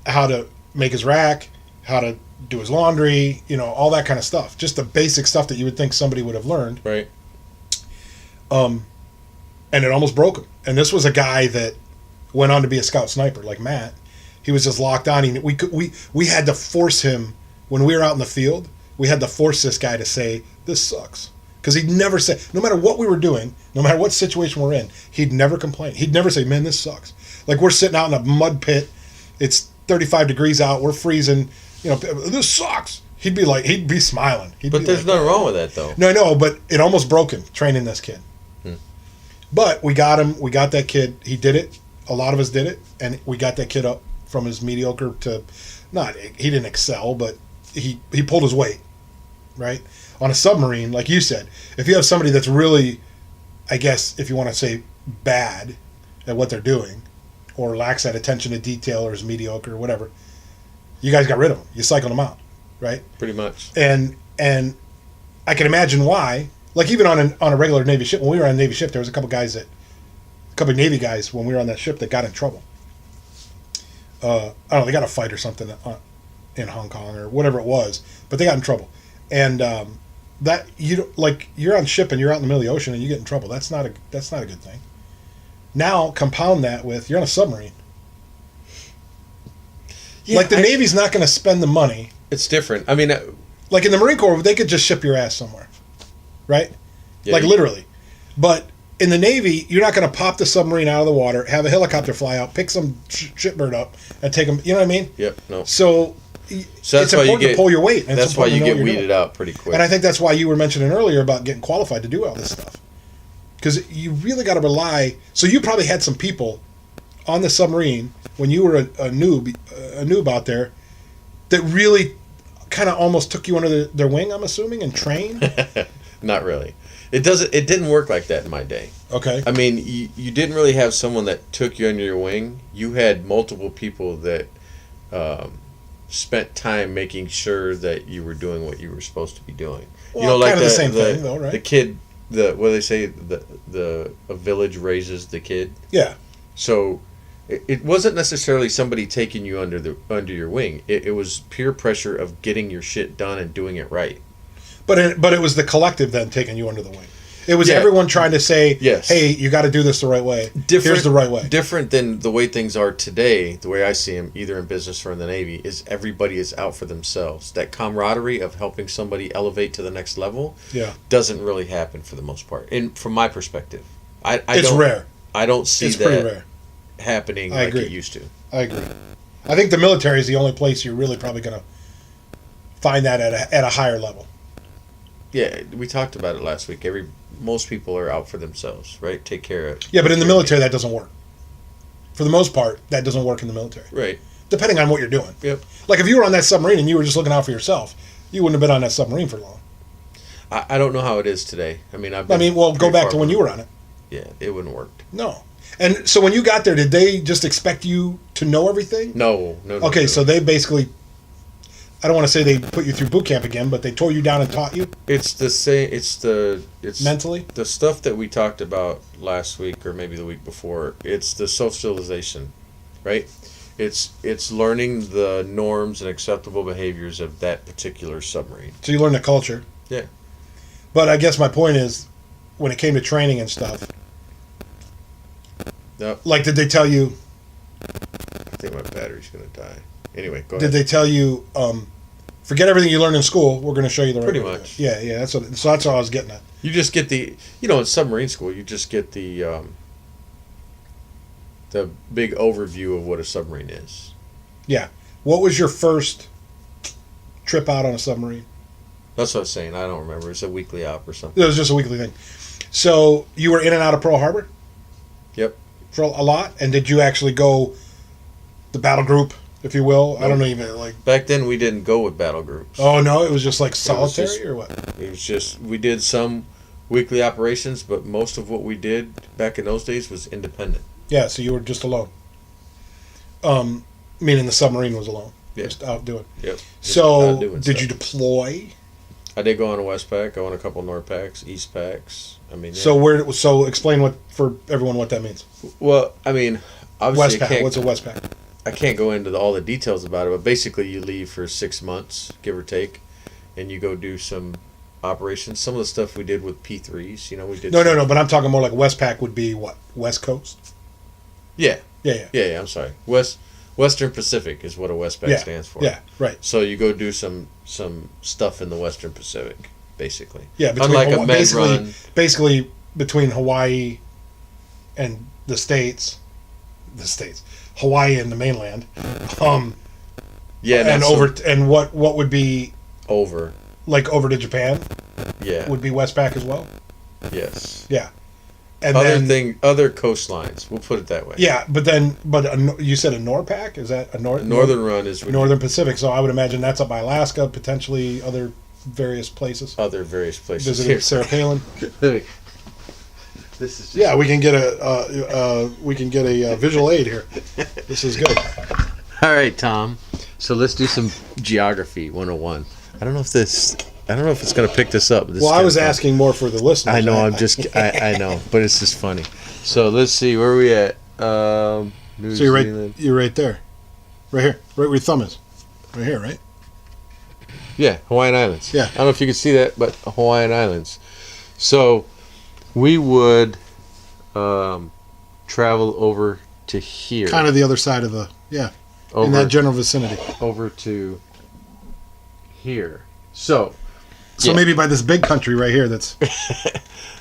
Speaker 1: how to make his rack, how to do his laundry, all that kind of stuff. Just the basic stuff that you would think somebody would have learned.
Speaker 2: Right.
Speaker 1: And it almost broke him. And this was a guy that went on to be a scout sniper like Matt. He was just locked on. We had to force him, when we were out in the field, we had to force this guy to say, this sucks. Because he'd never say, no matter what we were doing, no matter what situation we're in, he'd never complain. He'd never say, man, this sucks. Like we're sitting out in a mud pit. It's 35 degrees out. We're freezing. This sucks. He'd be smiling.
Speaker 2: But there's nothing wrong with that, though.
Speaker 1: No, but it almost broke him training this kid. But we got him. We got that kid. He did it. A lot of us did it. And we got that kid up from his mediocre to, he didn't excel, but he pulled his weight, right? On a submarine, like you said, if you have somebody that's really, I guess, if you want to say bad at what they're doing, or lacks that attention to detail, or is mediocre, or whatever, you guys got rid of them. You cycled them out, right?
Speaker 2: Pretty much.
Speaker 1: And I can imagine why like even on a regular Navy ship, when we were on a Navy ship, there was a couple Navy guys when we were on that ship that got in trouble. I don't know, they got a fight or something in Hong Kong or whatever it was, but they got in trouble. And that you're on ship and you're out in the middle of the ocean and you get in trouble. That's not a good thing. Now compound that with you're on a submarine.
Speaker 2: Yeah,
Speaker 1: like the Navy's not going to spend the money.
Speaker 2: It's different. I mean,
Speaker 1: like in the Marine Corps, they could just ship your ass somewhere, right?
Speaker 2: yeah,
Speaker 1: Like literally. But in the Navy, you're not going to pop the submarine out of the water, have a helicopter fly out, pick some shipbird up, and take them. You know what I mean?
Speaker 2: Yep. No.
Speaker 1: So
Speaker 2: So that's
Speaker 1: it's
Speaker 2: why you
Speaker 1: important
Speaker 2: get
Speaker 1: to pull your weight. And
Speaker 2: that's why you get weeded out pretty quick.
Speaker 1: And I think that's why you were mentioning earlier about getting qualified to do all this stuff. Because you really got to rely. So you probably had some people on the submarine when you were a noob out there that really kind of almost took you under their wing, I'm assuming, and trained.
Speaker 2: Not really. It didn't work like that in my day.
Speaker 1: Okay.
Speaker 2: I mean, you didn't really have someone that took you under your wing. You had multiple people that spent time making sure that you were doing what you were supposed to be doing.
Speaker 1: Well,
Speaker 2: you know, like
Speaker 1: kind of the same thing, though, right?
Speaker 2: The kid, what do they say? A village raises the kid.
Speaker 1: Yeah.
Speaker 2: So it wasn't necessarily somebody taking you under your wing. It was peer pressure of getting your shit done and doing it right.
Speaker 1: But it was the collective then taking you under the wing. It was
Speaker 2: Yeah.
Speaker 1: everyone trying to say,
Speaker 2: Yes.
Speaker 1: hey, you got to do this the right way. Here's the right way.
Speaker 2: Different than the way things are today, the way I see them, either in business or in the Navy, is everybody is out for themselves. That camaraderie of helping somebody elevate to the next level
Speaker 1: Yeah.
Speaker 2: doesn't really happen for the most part. And from my perspective,
Speaker 1: It's rare.
Speaker 2: I don't see
Speaker 1: It's pretty
Speaker 2: that
Speaker 1: rare.
Speaker 2: happening
Speaker 1: I
Speaker 2: like
Speaker 1: agree.
Speaker 2: it used to.
Speaker 1: I agree. I think the military is the only place you're really probably going to find that at a higher level.
Speaker 2: Yeah, we talked about it last week. Most people are out for themselves, right? Take care of.
Speaker 1: Yeah, but in the military, that doesn't work. For the most part, that doesn't work in the military.
Speaker 2: Right.
Speaker 1: Depending on what you're doing.
Speaker 2: Yep.
Speaker 1: Like if you were on that submarine and you were just looking out for yourself, you wouldn't have been on that submarine for long.
Speaker 2: I don't know how it is today. I mean,
Speaker 1: Well, go
Speaker 2: pretty
Speaker 1: back
Speaker 2: far
Speaker 1: to when
Speaker 2: from
Speaker 1: you were on it.
Speaker 2: Yeah, it wouldn't work.
Speaker 1: No. And so when you got there, did they just expect you to know everything?
Speaker 2: No.
Speaker 1: Okay,
Speaker 2: no.
Speaker 1: so they basically, I don't want to say they put you through boot camp again, but they tore you down and taught you
Speaker 2: It's the same. It's
Speaker 1: mentally?
Speaker 2: the stuff that we talked about last week or maybe the week before. It's the socialization, right? It's learning the norms and acceptable behaviors of that particular submarine.
Speaker 1: So you learn the culture.
Speaker 2: Yeah.
Speaker 1: But I guess my point is, when it came to training and stuff,
Speaker 2: Yep.
Speaker 1: like did they tell you,
Speaker 2: I think my battery's gonna die. Anyway, go
Speaker 1: did
Speaker 2: ahead.
Speaker 1: they tell you, forget everything you learned in school, we're going to show you the right
Speaker 2: Pretty
Speaker 1: way to do
Speaker 2: much.
Speaker 1: it. Yeah, so that's all I was getting at.
Speaker 2: You just get in submarine school, you just get the big overview of what a submarine is.
Speaker 1: Yeah. What was your first trip out on a submarine?
Speaker 2: That's what I was saying. I don't remember. It's a weekly op or something.
Speaker 1: It was just a weekly thing. So you were in and out of Pearl Harbor
Speaker 2: Yep.
Speaker 1: for a lot? And did you actually go the battle group, if you will? I don't know even, like...
Speaker 2: Back then, we didn't go with battle groups.
Speaker 1: Oh, no? It was just like solitary
Speaker 2: just-
Speaker 1: or what?
Speaker 2: It was just, we did some weekly operations, but most of what we did back in those days was independent.
Speaker 1: Yeah, so you were just alone. Meaning the submarine was alone.
Speaker 2: Yeah.
Speaker 1: Just out doing.
Speaker 2: Yep.
Speaker 1: So,
Speaker 2: Out doing
Speaker 1: did
Speaker 2: stuff.
Speaker 1: you deploy?
Speaker 2: I did go on a Westpac. I won a couple Norpacks, Eastpacks. I mean, yeah.
Speaker 1: So explain for everyone what that means.
Speaker 2: Well, I mean, obviously,
Speaker 1: Westpac. What's a Westpac?
Speaker 2: I can't go into all the details about it, but basically, you leave for 6 months, give or take, and you go do some operations. Some of the stuff we did with P3s, we did.
Speaker 1: No. But I'm talking more like Westpac would be what? West Coast.
Speaker 2: Yeah.
Speaker 1: Yeah.
Speaker 2: Yeah. I'm sorry. Western Pacific is what a Westpac
Speaker 1: Yeah.
Speaker 2: stands for.
Speaker 1: Yeah. Right.
Speaker 2: So you go do some stuff in the Western Pacific, basically.
Speaker 1: Yeah.
Speaker 2: Unlike a med run.
Speaker 1: basically between Hawaii and the states, Hawaii and the mainland.
Speaker 2: Yeah.
Speaker 1: And
Speaker 2: not
Speaker 1: over and what would be
Speaker 2: over.
Speaker 1: like over to Japan
Speaker 2: Yeah.
Speaker 1: would be Westpac as well.
Speaker 2: Yes.
Speaker 1: Yeah. And
Speaker 2: Other coastlines. We'll put it that way.
Speaker 1: Yeah, but you said a NORPAC? Is that a
Speaker 2: Northern run is
Speaker 1: Northern Pacific? So I would imagine that's up by Alaska, potentially other various places.
Speaker 2: other various places.
Speaker 1: Visiting Sarah Palin.
Speaker 2: This is just
Speaker 1: Yeah, we can get a visual aid here. This is good.
Speaker 2: All right, Tom. So let's do some geography 101. I don't know if this I don't know if it's going to pick this up. But this
Speaker 1: Well,
Speaker 2: is
Speaker 1: I
Speaker 2: kinda
Speaker 1: was
Speaker 2: fun.
Speaker 1: asking more for the listeners.
Speaker 2: I know. I know, but it's just funny. So let's see where are we at. New
Speaker 1: So you're
Speaker 2: Zealand.
Speaker 1: right. You're right there, right here, right where your thumb is, right here, right?
Speaker 2: Yeah, Hawaiian Islands.
Speaker 1: Yeah.
Speaker 2: I don't know if you can see that, but Hawaiian Islands. So we would travel over to here.
Speaker 1: Kind of the other side of the in
Speaker 2: over,
Speaker 1: that general vicinity.
Speaker 2: over to here. So
Speaker 1: So
Speaker 2: yeah.
Speaker 1: maybe by this big country right here. That's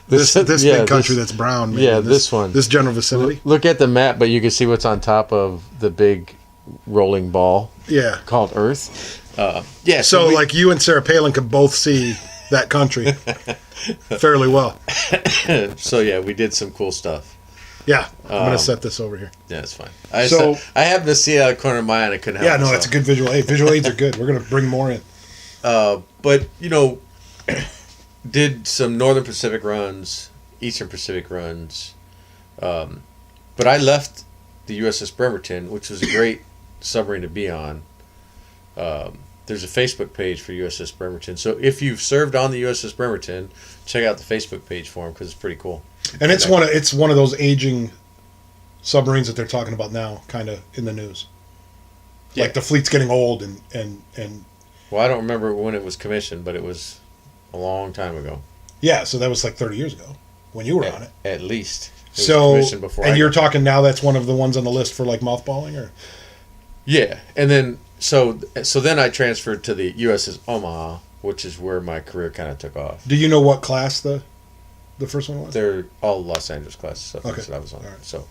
Speaker 1: this
Speaker 2: yeah,
Speaker 1: big country
Speaker 2: this-
Speaker 1: that's brown. Maybe.
Speaker 2: yeah, this one.
Speaker 1: This general vicinity.
Speaker 2: Look at the map, but you can see what's on top of the big rolling ball
Speaker 1: Yeah.
Speaker 2: called Earth. Yeah.
Speaker 1: So
Speaker 2: we-
Speaker 1: like you and Sarah Palin could both see that country fairly well.
Speaker 2: so yeah, we did some cool stuff.
Speaker 1: Yeah. I'm gonna set this over here.
Speaker 2: Yeah, it's fine.
Speaker 1: So-
Speaker 2: I happened to see it out of the corner of my eye, and I couldn't help
Speaker 1: Yeah. No,
Speaker 2: myself.
Speaker 1: that's a good visual aid. Visual aids are good. We're gonna bring more in.
Speaker 2: But did some Northern Pacific runs, Eastern Pacific runs, but I left the USS Bremerton, which was a great submarine to be on. There's a Facebook page for USS Bremerton, so if you've served on the USS Bremerton, check out the Facebook page for them because it's pretty cool.
Speaker 1: And it's one of those aging submarines that they're talking about now, kind of in the news.
Speaker 2: Yeah.
Speaker 1: Like the fleet's getting old and
Speaker 2: Well, I don't remember when it was commissioned, but it was a long time ago.
Speaker 1: yeah, so that was like 30 years ago when you were on it.
Speaker 2: At least. It was
Speaker 1: So
Speaker 2: commissioned before
Speaker 1: and
Speaker 2: I
Speaker 1: you're
Speaker 2: got-
Speaker 1: talking now that's one of the ones on the list for like mothballing or
Speaker 2: Yeah, and then so then I transferred to the USS Omaha, which is where my career kind of took off.
Speaker 1: do you know what class the first one was?
Speaker 2: They're all Los Angeles class stuff
Speaker 1: Okay.
Speaker 2: that I was on.
Speaker 1: All right.
Speaker 2: So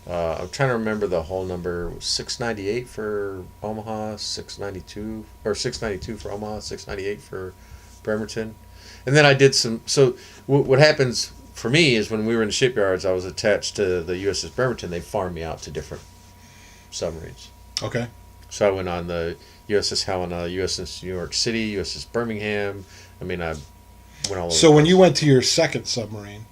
Speaker 2: I'm trying to remember the whole number. 698 for Omaha, 692 or 692 for Omaha, 698 for Bremerton, and then I did some. So what happens for me is when we were in the shipyards, I was attached to the USS Bremerton. They farmed me out to different submarines.
Speaker 1: Okay.
Speaker 2: So I went on the USS Helena, USS New York City, USS Birmingham. I mean, I went all over.
Speaker 1: So when you went to your second submarine,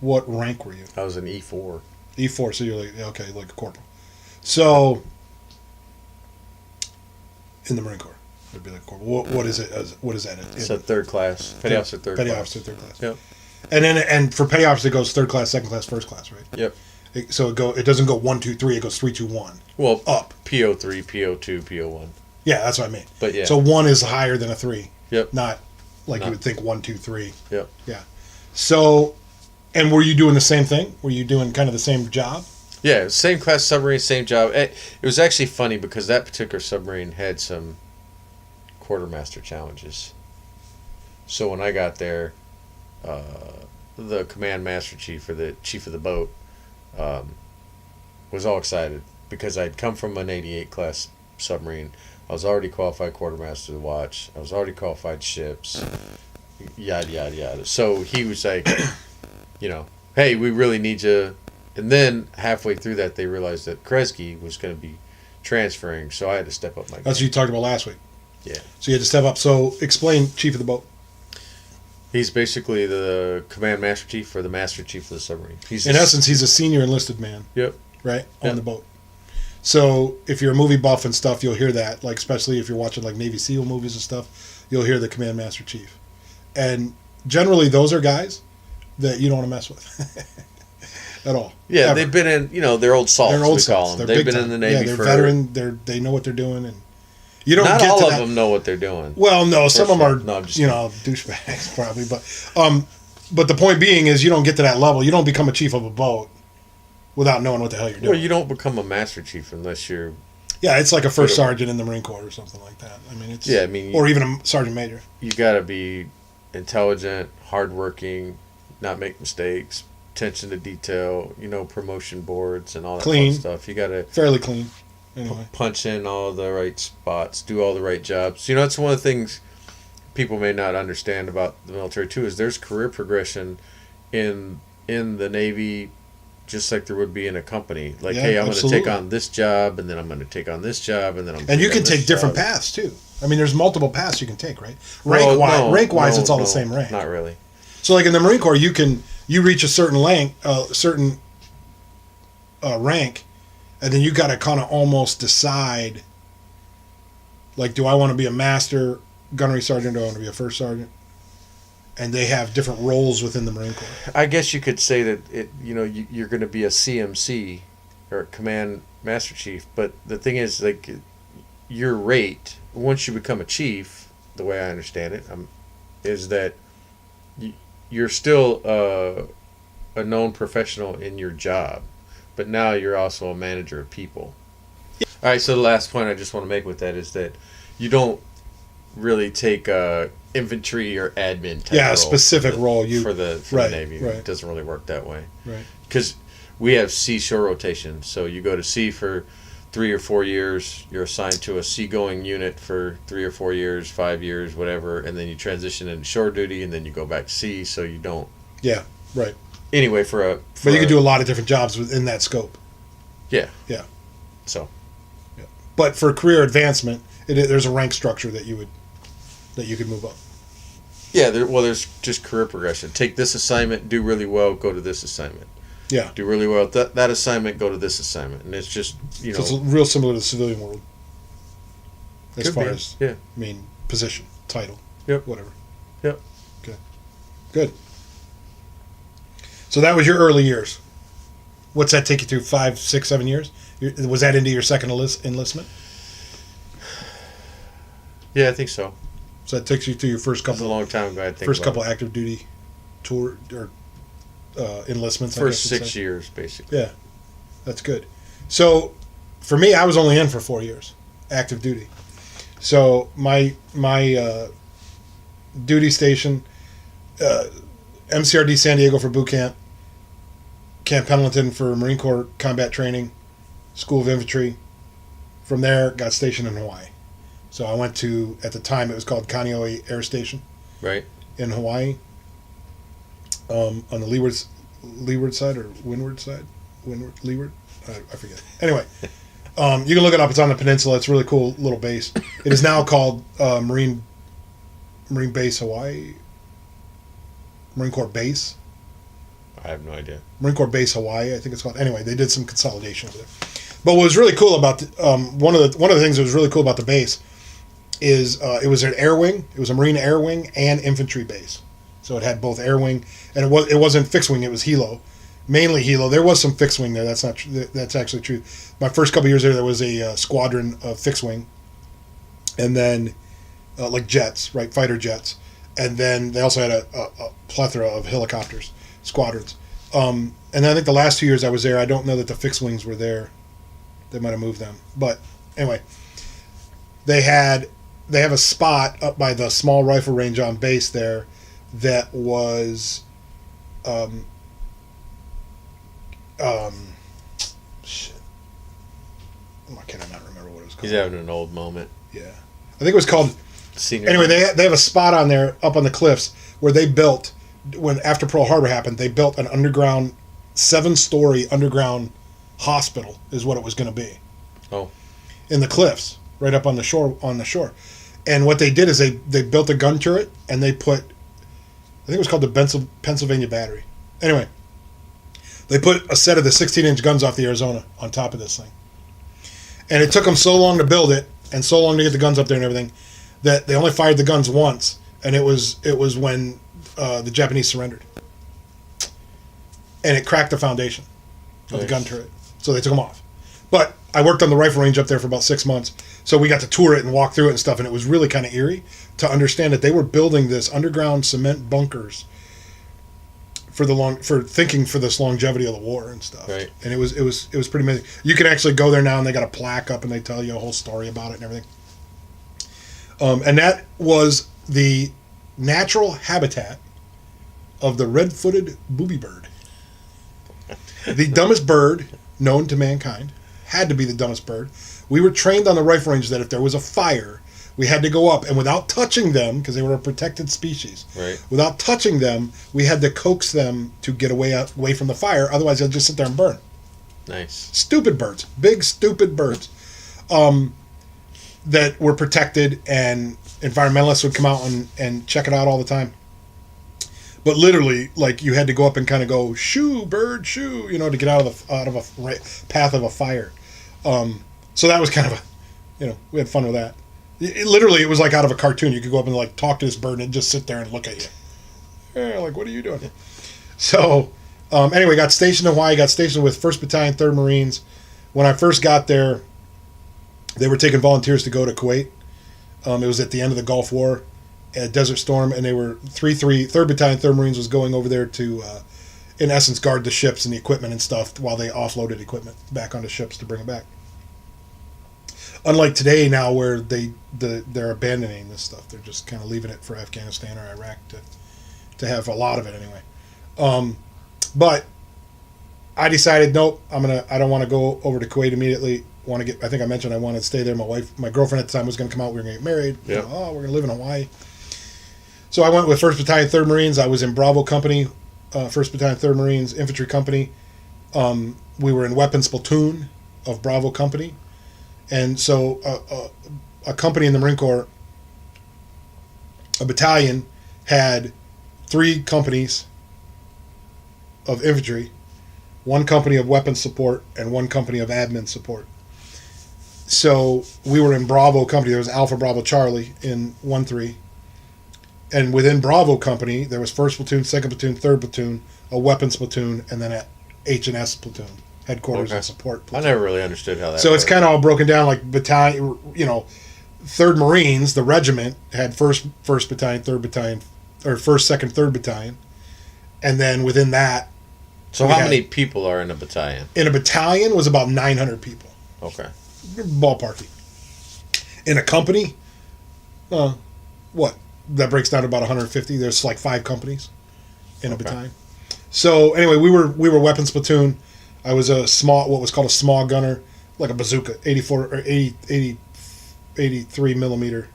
Speaker 1: what rank were you?
Speaker 2: I was an E4.
Speaker 1: E4, so you're like okay, like a corporal. So in the Marine Corps, it'd be like a corporal. What is it? What is that?
Speaker 2: It's a third class. Petty officer, third
Speaker 1: Petty
Speaker 2: class.
Speaker 1: officer, third class.
Speaker 2: Yep.
Speaker 1: And for petty officer it goes third class, second class, first class, right?
Speaker 2: Yep.
Speaker 1: So it doesn't go 1, 2, 3. It goes 3, 2, 1
Speaker 2: Well,
Speaker 1: up.
Speaker 2: PO3, PO2, PO1.
Speaker 1: Yeah, that's what I mean.
Speaker 2: But yeah.
Speaker 1: So 1 is higher than a 3.
Speaker 2: Yep.
Speaker 1: Not like
Speaker 2: No.
Speaker 1: you would think 1, 2, 3.
Speaker 2: Yep.
Speaker 1: Yeah. So, and were you doing the same thing? Were you doing kind of the same job?
Speaker 2: Yeah, same class submarine, same job. It was actually funny because that particular submarine had some quartermaster challenges. So when I got there, the command master chief or the chief of the boat was all excited because I'd come from an 88 class submarine. I was already qualified quartermaster of the watch. I was already qualified ships. Yada yada yada. So he was like, hey, we really need you. And then halfway through that, they realized that Kresge was going to be transferring, so I had to step up my game.
Speaker 1: That's what you talked about last week.
Speaker 2: Yeah.
Speaker 1: So you had to step up. So explain chief of the boat.
Speaker 2: He's basically the command master chief or the master chief of the submarine.
Speaker 1: In essence, he's a senior enlisted man,
Speaker 2: Yep.
Speaker 1: right, on
Speaker 2: Yeah.
Speaker 1: the boat. So if you're a movie buff and stuff, you'll hear that. Like especially if you're watching like Navy SEAL movies and stuff, you'll hear the command master chief. And generally, those are guys that you don't want to mess with at all.
Speaker 2: Yeah,
Speaker 1: Ever.
Speaker 2: they've been in, they're old salts,
Speaker 1: They're old
Speaker 2: we call
Speaker 1: salts.
Speaker 2: them.
Speaker 1: They're
Speaker 2: They've
Speaker 1: big
Speaker 2: been
Speaker 1: time.
Speaker 2: in the Navy
Speaker 1: they're
Speaker 2: for...
Speaker 1: veteran. They know what they're doing, and you don't
Speaker 2: Not
Speaker 1: get
Speaker 2: all
Speaker 1: to
Speaker 2: of
Speaker 1: that.
Speaker 2: them know what they're doing.
Speaker 1: Well, no, some of them are,
Speaker 2: No, I'm just
Speaker 1: douchebags probably. But the point being is you don't get to that level. You don't become a chief of a boat without knowing what the hell you're doing.
Speaker 2: Well, you don't become a master chief unless you're...
Speaker 1: Yeah, it's like a first sergeant in the Marine Corps or something like that. I mean, it's
Speaker 2: Yeah, I mean...
Speaker 1: or even a sergeant major.
Speaker 2: You got to be intelligent, hardworking, not make mistakes, attention to detail, promotion boards and all that
Speaker 1: Clean.
Speaker 2: fun stuff. You got to
Speaker 1: Fairly clean, anyway.
Speaker 2: punch in all the right spots, do all the right jobs. That's one of the things people may not understand about the military too, is there's career progression in the Navy just like there would be in a company. Like,
Speaker 1: Yeah,
Speaker 2: hey, I'm going to take
Speaker 1: absolutely.
Speaker 2: on this job, and then I'm going to take on this job, and then I'm
Speaker 1: And you
Speaker 2: taking
Speaker 1: can
Speaker 2: on this
Speaker 1: take different
Speaker 2: job.
Speaker 1: paths too. I mean, there's multiple paths you can take, right?
Speaker 2: Well,
Speaker 1: Rank wise,
Speaker 2: no,
Speaker 1: it's all
Speaker 2: no,
Speaker 1: the same rank.
Speaker 2: Not really.
Speaker 1: So, like in the Marine Corps, you reach a certain rank, and then you got to kind of almost decide, like, do I want to be a master gunnery sergeant, do I want to be a first sergeant? And they have different roles within the Marine Corps.
Speaker 2: I guess you could say that you're going to be a CMC or command master chief, but the thing is, like, your rate once you become a chief, the way I understand it, is that you're still a known professional in your job, but now you're also a manager of people. All right, so the last point I just want to make with that is that you don't really take infantry or admin type
Speaker 1: Yeah, a
Speaker 2: role
Speaker 1: specific role
Speaker 2: for the
Speaker 1: right,
Speaker 2: Navy.
Speaker 1: right.
Speaker 2: It doesn't really work that way.
Speaker 1: Right.
Speaker 2: Because we have sea shore rotation, so you go to sea for 3 or 4 years, you're assigned to a seagoing unit for 3 or 4 years, 5 years, whatever, and then you transition into shore duty, and then you go back to sea, so you don't.
Speaker 1: Yeah, right.
Speaker 2: Anyway,
Speaker 1: but you can do a lot of different jobs within that scope.
Speaker 2: Yeah.
Speaker 1: Yeah.
Speaker 2: So.
Speaker 1: Yeah. But for career advancement, there's a rank structure that you could move up.
Speaker 2: Yeah, there's just career progression. Take this assignment, do really well, go to this assignment.
Speaker 1: Yeah.
Speaker 2: Do really well at that assignment, go to this assignment. And it's just,
Speaker 1: So it's real similar to the civilian world. As far as,
Speaker 2: yeah.
Speaker 1: I mean, position, title,
Speaker 2: Yep.
Speaker 1: whatever.
Speaker 2: Yep.
Speaker 1: Okay. Good. So that was your early years. What's that take you through? 5, 6, 7 years? Was that into your second enlistment?
Speaker 2: Yeah, I think so.
Speaker 1: So that takes you through your first
Speaker 2: That was a
Speaker 1: couple,
Speaker 2: long time ago, I think.
Speaker 1: first couple active duty tour or enlistments.
Speaker 2: First
Speaker 1: I guess you'd
Speaker 2: 6
Speaker 1: say.
Speaker 2: years, basically.
Speaker 1: Yeah, that's good. So, for me, I was only in for 4 years, active duty. So my duty station, MCRD San Diego for boot camp, Camp Pendleton for Marine Corps combat training, School of Infantry. From there, got stationed in Hawaii. So I went to, at the time, it was called Kaneohe Air Station
Speaker 2: Right.
Speaker 1: in Hawaii. On the leeward side or windward side? Leeward? I forget. Anyway, you can look it up. It's on the peninsula. It's a really cool little base. It is now called Marine Base Hawaii. Marine Corps Base.
Speaker 2: I have no idea.
Speaker 1: Marine Corps Base Hawaii, I think it's called. Anyway, they did some consolidation over there. But what was really cool about one of the things that was really cool about the base is it was an air wing. It was a Marine air wing and infantry base. So it had both air wing and it wasn't fixed wing. It was helo, mainly helo. There was some fixed wing there. That's not true. That's actually true. My first couple years there was a squadron of fixed wing, and then like jets, right, fighter jets, and then they also had a plethora of helicopters, squadrons. And then I think the last 2 years I was there, I don't know that the fixed wings were there. They might have moved them, but anyway, they have a spot up by the small rifle range on base there that was shit. Why can I not remember what it was called?
Speaker 2: He's having an old moment.
Speaker 1: Yeah, I think it was called.
Speaker 2: Senior.
Speaker 1: Anyway, they have a spot on there up on the cliffs where they built, when after Pearl Harbor happened, they built an underground, 7-story underground hospital is what it was going to be.
Speaker 2: Oh.
Speaker 1: In the cliffs, right up on the shore. And what they did is they built a gun turret and they put, I think it was called the Pennsylvania Battery. Anyway, they put a set of the 16-inch guns off the Arizona on top of this thing. And it took them so long to build it and so long to get the guns up there and everything that they only fired the guns once, and it was when the Japanese surrendered. And it cracked the foundation of the gun turret. So they took them off. But I worked on the rifle range up there for about 6 months, so we got to tour it and walk through it and stuff, and it was really kind of eerie to understand that they were building this underground cement bunkers for thinking for this longevity of the war and stuff.
Speaker 2: Right.
Speaker 1: And it was pretty amazing. You can actually go there now and they got a plaque up and they tell you a whole story about it and everything. And that was the natural habitat of the red-footed booby bird. The dumbest bird known to mankind. Had to be the dumbest bird. We were trained on the rifle range that if there was a fire, we had to go up, and without touching them, because they were a protected species,
Speaker 2: Right.
Speaker 1: without touching them, we had to coax them to get away from the fire. Otherwise, they'll just sit there and burn.
Speaker 2: Nice.
Speaker 1: Stupid birds. Big, stupid birds. That were protected, and environmentalists would come out and check it out all the time. But literally, like, you had to go up and kind of go, shoo, bird, shoo, to get out of a path of a fire. So that was kind of we had fun with that. Literally, it was like out of a cartoon. You could go up and like talk to this bird and it'd just sit there and look at you. Yeah, like, what are you doing? So, anyway, got stationed in Hawaii. Got stationed with 1st Battalion, 3rd Marines. When I first got there, they were taking volunteers to go to Kuwait. It was at the end of the Gulf War, at Desert Storm, and they were 3rd Battalion, 3rd Marines was going over there to, in essence, guard the ships and the equipment and stuff while they offloaded equipment back onto ships to bring it back. Unlike today now, where they're abandoning this stuff, they're just kind of leaving it for Afghanistan or Iraq to have a lot of it anyway. But I decided, nope, I don't want to go over to Kuwait immediately. I think I mentioned I wanted to stay there. My girlfriend at the time was going to come out. We were going to get married.
Speaker 2: Yeah.
Speaker 1: We're going to live in Hawaii. So I went with 1st Battalion, 3rd Marines. I was in Bravo Company, 1st Battalion, 3rd Marines Infantry Company. We were in Weapons Platoon of Bravo Company. And so a company in the Marine Corps, a battalion, had 3 companies of infantry, 1 company of weapons support, and 1 company of admin support. So we were in Bravo Company. There was Alpha Bravo Charlie in 1-3. And within Bravo Company, there was 1st Platoon, 2nd Platoon, 3rd Platoon, a weapons platoon, and then a H&S Platoon, headquarters and support platoon.
Speaker 2: I never really understood how that
Speaker 1: So
Speaker 2: worked.
Speaker 1: it's kind of all broken down like battalion, 3rd Marines, the regiment, had 1st Battalion, 3rd Battalion, or 1st, 2nd, 3rd Battalion. And then within that,
Speaker 2: So how many people are in a battalion?
Speaker 1: in a battalion was about 900 people.
Speaker 2: Okay.
Speaker 1: Ballparky. In a company, that breaks down to about 150. There's like 5 companies in a battalion. So anyway, we were weapons platoon. I was what was called a small gunner, like a bazooka, 84 or 83 millimeter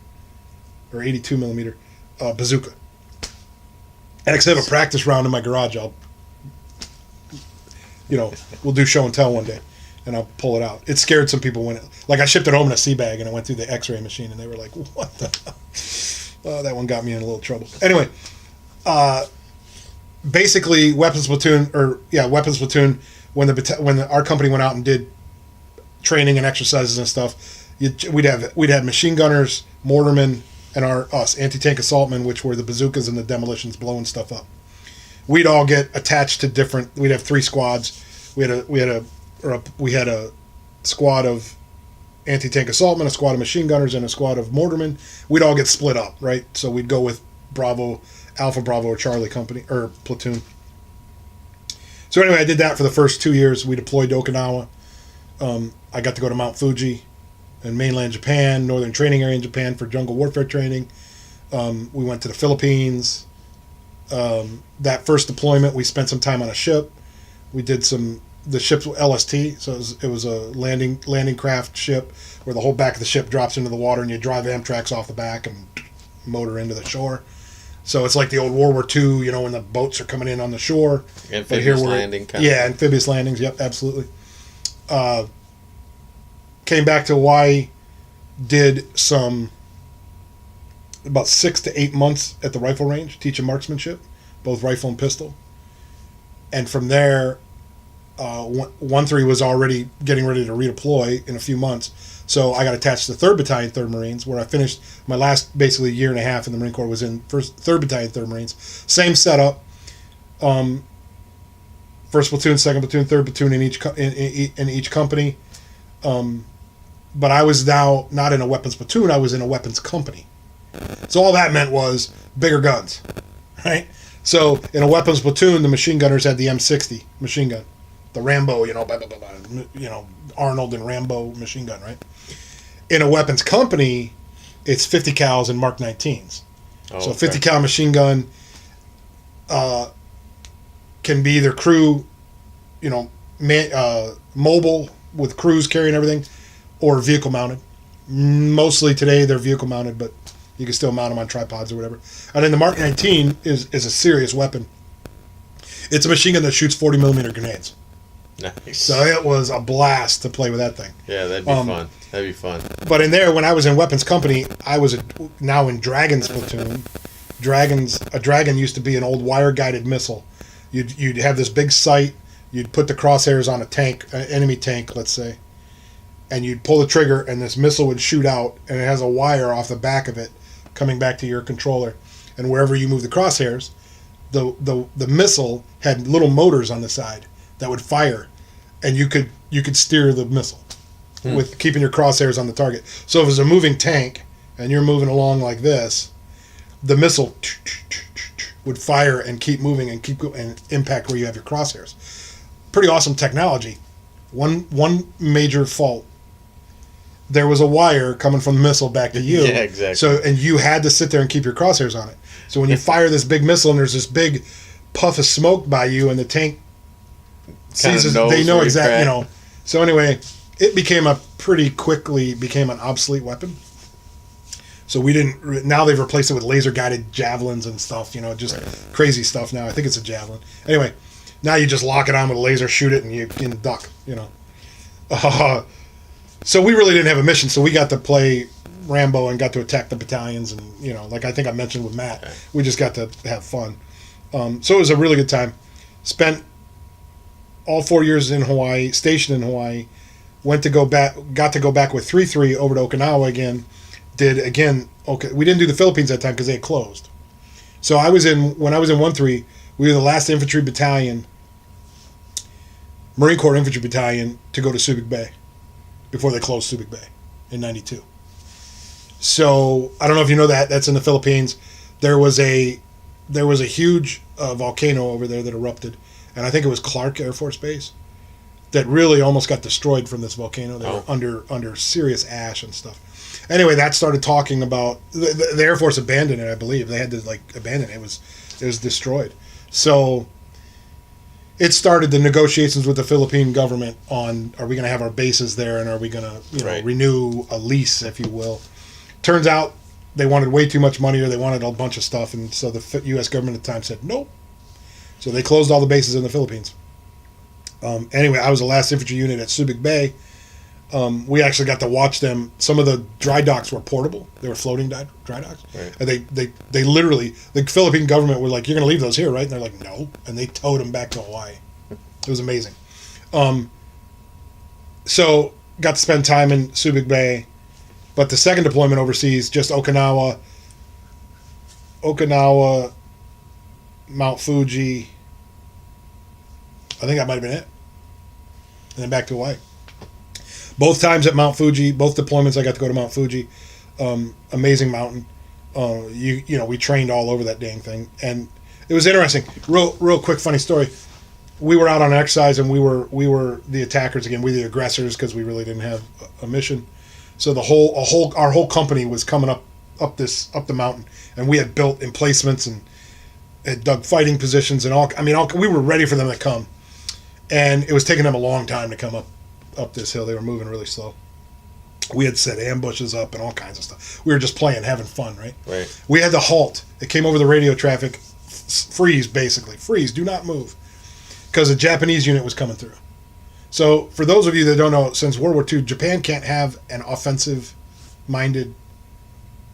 Speaker 1: or 82 millimeter bazooka. And actually, I have a practice round in my garage. We'll do show and tell one day, and I'll pull it out. It scared some people when I shipped it home in a sea bag, and I went through the X-ray machine, and they were like, "What the hell?" That one got me in a little trouble. Anyway, basically, weapons platoon. When our company went out and did training and exercises and stuff, we'd have machine gunners, mortarmen, and us anti-tank assaultmen, which were the bazookas and the demolitions blowing stuff up. We'd all get attached to different. We'd have 3 squads. We had a squad of anti-tank assaultmen, a squad of machine gunners, and a squad of mortarmen. We'd all get split up, right? So we'd go with Alpha Bravo or Charlie company or platoon. So anyway, I did that for the first 2 years. We deployed to Okinawa. I got to go to Mount Fuji in mainland Japan, northern training area in Japan for jungle warfare training. We went to the Philippines. That first deployment, we spent some time on a ship. We did the ship's LST, so it was a landing craft ship where the whole back of the ship drops into the water and you drive Amtrak's off the back and motor into the shore. So it's like the old World War II, when the boats are coming in on the shore.
Speaker 2: Amphibious landing kind
Speaker 1: of. Amphibious landings, yep, absolutely. Came back to Hawaii, did about 6 to 8 months at the rifle range, teaching marksmanship, both rifle and pistol. And from there, 1-3 was already getting ready to redeploy in a few months. So I got attached to 3rd Battalion, 3rd Marines, where I finished my last basically year and a half in the Marine Corps was in 3rd Battalion, 3rd Marines. Same setup. 1st Platoon, 2nd Platoon, 3rd Platoon in each company. But I was now not in a weapons platoon, I was in a weapons company. So all that meant was bigger guns, right? So in a weapons platoon, the machine gunners had the M60 machine gun, the Rambo, Arnold and Rambo machine gun, right? In a weapons company, it's 50 cals and Mark 19s. So 50 cal machine gun can be either crew, mobile with crews carrying everything, or vehicle mounted. Mostly today they're vehicle mounted, but you can still mount them on tripods or whatever. And then the Mark 19 is a serious weapon. It's a machine gun that shoots 40 millimeter grenades.
Speaker 2: Nice.
Speaker 1: So it was a blast to play with that thing.
Speaker 2: Yeah, that'd be fun. That'd be fun.
Speaker 1: But in there, when I was in weapons company, I was now in Dragon's platoon. A Dragon used to be an old wire guided missile. You'd have this big sight. You'd put the crosshairs on a tank, an enemy tank, let's say, and you'd pull the trigger, and this missile would shoot out, and it has a wire off the back of it coming back to your controller, and wherever you move the crosshairs, the missile had little motors on the side that would fire, and you could steer the missile with keeping your crosshairs on the target. So if it was a moving tank and you're moving along like this, the missile would fire and keep moving and and impact where you have your crosshairs. Pretty awesome technology. One major fault. There was a wire coming from the missile back to you.
Speaker 2: Yeah, exactly.
Speaker 1: So, and you had to sit there and keep your crosshairs on it. So when you fire this big missile and there's this big puff of smoke by you, and the tank sees it, they know exactly, you know. So anyway, it quickly became an obsolete weapon. So we didn't. Now they've replaced it with laser guided javelins and stuff. You know, just crazy stuff now. I think it's a javelin. Anyway, now you just lock it on with a laser, shoot it, and you can duck. You know. So we really didn't have a mission. So we got to play Rambo and got to attack the battalions, and you know, like I think I mentioned with Matt, we just got to have fun. So it was a really good time. Spent all 4 years in Hawaii, stationed in Hawaii. Got to go back with 3-3 over to Okinawa again. We didn't do the Philippines that time because they had closed. So when I was in 1-3, we were the last infantry battalion, Marine Corps infantry battalion, to go to Subic Bay before they closed Subic Bay in '92. So I don't know if you know that. That's in the Philippines. There was a huge volcano over there that erupted, and I think it was Clark Air Force Base that really almost got destroyed from this volcano. They were under serious ash and stuff. Anyway, that started talking about the Air Force abandoned it. I believe they had to abandon it. It was destroyed. So it started the negotiations with the Philippine government on, are we going to have our bases there, and are we going to renew a lease, if you will. Turns out they wanted way too much money, or they wanted a bunch of stuff, and so the U.S. government at the time said nope. So they closed all the bases in the Philippines. Anyway, I was the last infantry unit at Subic Bay. We actually got to watch them. Some of the dry docks were portable. They were floating dry docks. Right. And they literally, the Philippine government were like, you're going to leave those here, right? And they're like, no. And they towed them back to Hawaii. It was amazing. So got to spend time in Subic Bay. But the second deployment overseas, just Okinawa, Mount Fuji. I think that might have been it. And then back to Hawaii. Both times at Mount Fuji, both deployments, I got to go to Mount Fuji. Amazing mountain. We trained all over that dang thing, and it was interesting. Real quick, funny story. We were out on exercise, and we were the attackers again. We were the aggressors because we really didn't have a mission. So our whole company was coming up the mountain, and we had built emplacements and had dug fighting positions and all. We were ready for them to come, and it was taking them a long time to come up this hill. They were moving really slow. We had set ambushes up and all kinds of stuff. We were just playing, having fun, right?
Speaker 2: Right.
Speaker 1: We had to halt. It came over the radio traffic, freeze, basically. Freeze, do not move. Because a Japanese unit was coming through. So, for those of you that don't know, since World War II, Japan can't have an offensive-minded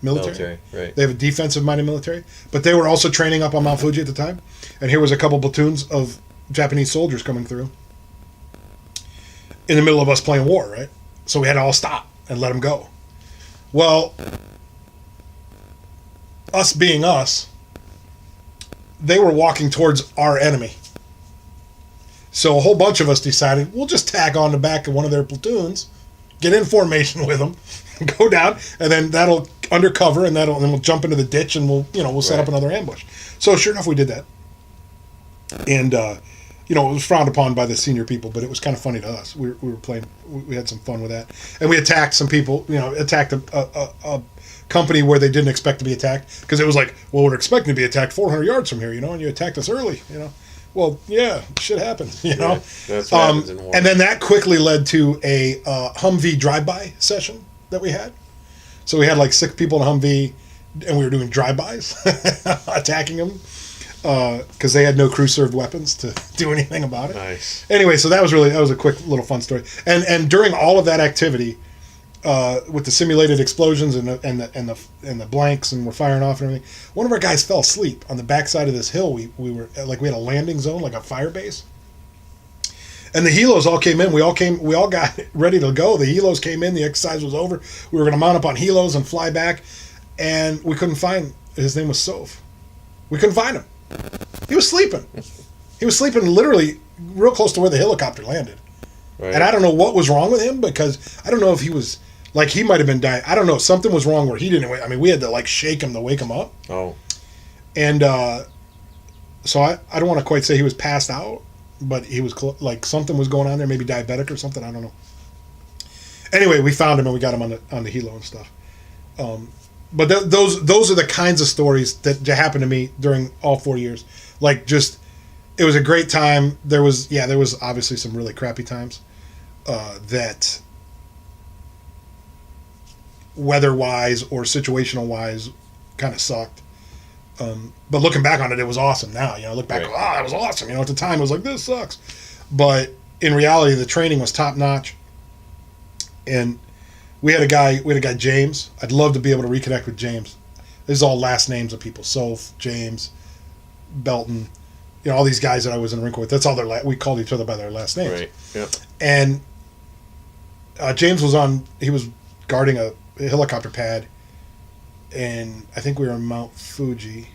Speaker 1: military. Right. They have a defensive-minded military. But they were also training up on Mount Fuji at the time. And here was a couple platoons of Japanese soldiers coming through in the middle of us playing war, right? So we had to all stop and let them go. Well, us being us, they were walking towards our enemy. So a whole bunch of us decided, we'll just tag on the back of one of their platoons, get in formation with them, go down, and then that'll undercover, and then we'll jump into the ditch, and we'll set up another ambush. So sure enough, we did that. And, it was frowned upon by the senior people, but it was kind of funny to us. We were playing, we had some fun with that. And we attacked some people, attacked a company where they didn't expect to be attacked. Because it was like, well, we're expecting to be attacked 400 yards from here, and you attacked us early, Well, yeah, shit happens,
Speaker 2: Yeah, that's what happens in war.
Speaker 1: And then that quickly led to a Humvee drive-by session that we had. So we had like 6 people in a Humvee, and we were doing drive-bys, attacking them. Because they had no crew-served weapons to do anything about it.
Speaker 2: Nice.
Speaker 1: Anyway, so that was a quick little fun story. And during all of that activity, with the simulated explosions and the blanks, and we're firing off and everything, one of our guys fell asleep on the backside of this hill. We were we had a landing zone, like a fire base, And the helos all came in. We all got ready to go. The helos came in. The exercise was over. We were going to mount up on helos and fly back, and we couldn't find. His name was Soph. We couldn't find him. He was sleeping. He was sleeping literally real close to where the helicopter landed.
Speaker 2: Right.
Speaker 1: And I don't know what was wrong with him, because I don't know if he was like, he might have been dying. I don't know. Something was wrong where he didn't wake. I mean, we had to like shake him to wake him up.
Speaker 2: Oh.
Speaker 1: And so I don't want to quite say he was passed out, but he was like something was going on there, maybe diabetic or something. I don't know. Anyway, we found him and we got him on the helo and stuff. But those are the kinds of stories that happened to me during all 4 years. Like, just, it was a great time. There was obviously some really crappy times that weather-wise or situational-wise kind of sucked. But looking back on it, it was awesome now. Look back,
Speaker 2: Right.
Speaker 1: that was awesome. At the time, it was like, this sucks. But in reality, the training was top-notch. And we had a guy, James. I'd love to be able to reconnect with James. This is all last names of people. Soph, James, Belton, all these guys that I was in the rink with. That's all we called each other by their last names.
Speaker 2: Right. Yeah.
Speaker 1: And James he was guarding a helicopter pad, and I think we were in Mount Fuji,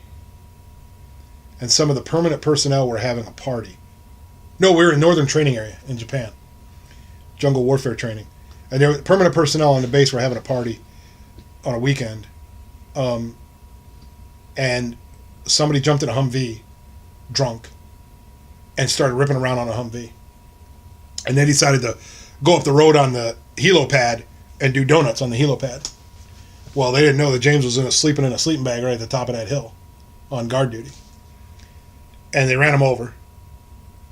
Speaker 1: and some of the permanent personnel were having a party. No, we were in Northern Training Area in Japan, jungle warfare training, and there were permanent personnel on the base were having a party on a weekend, and somebody jumped in a Humvee, drunk, and started ripping around on a Humvee, and they decided to go up the road on the helo pad and do donuts on the helo pad. Well, they didn't know that James was sleeping in a sleeping bag right at the top of that hill on guard duty. And they ran him over.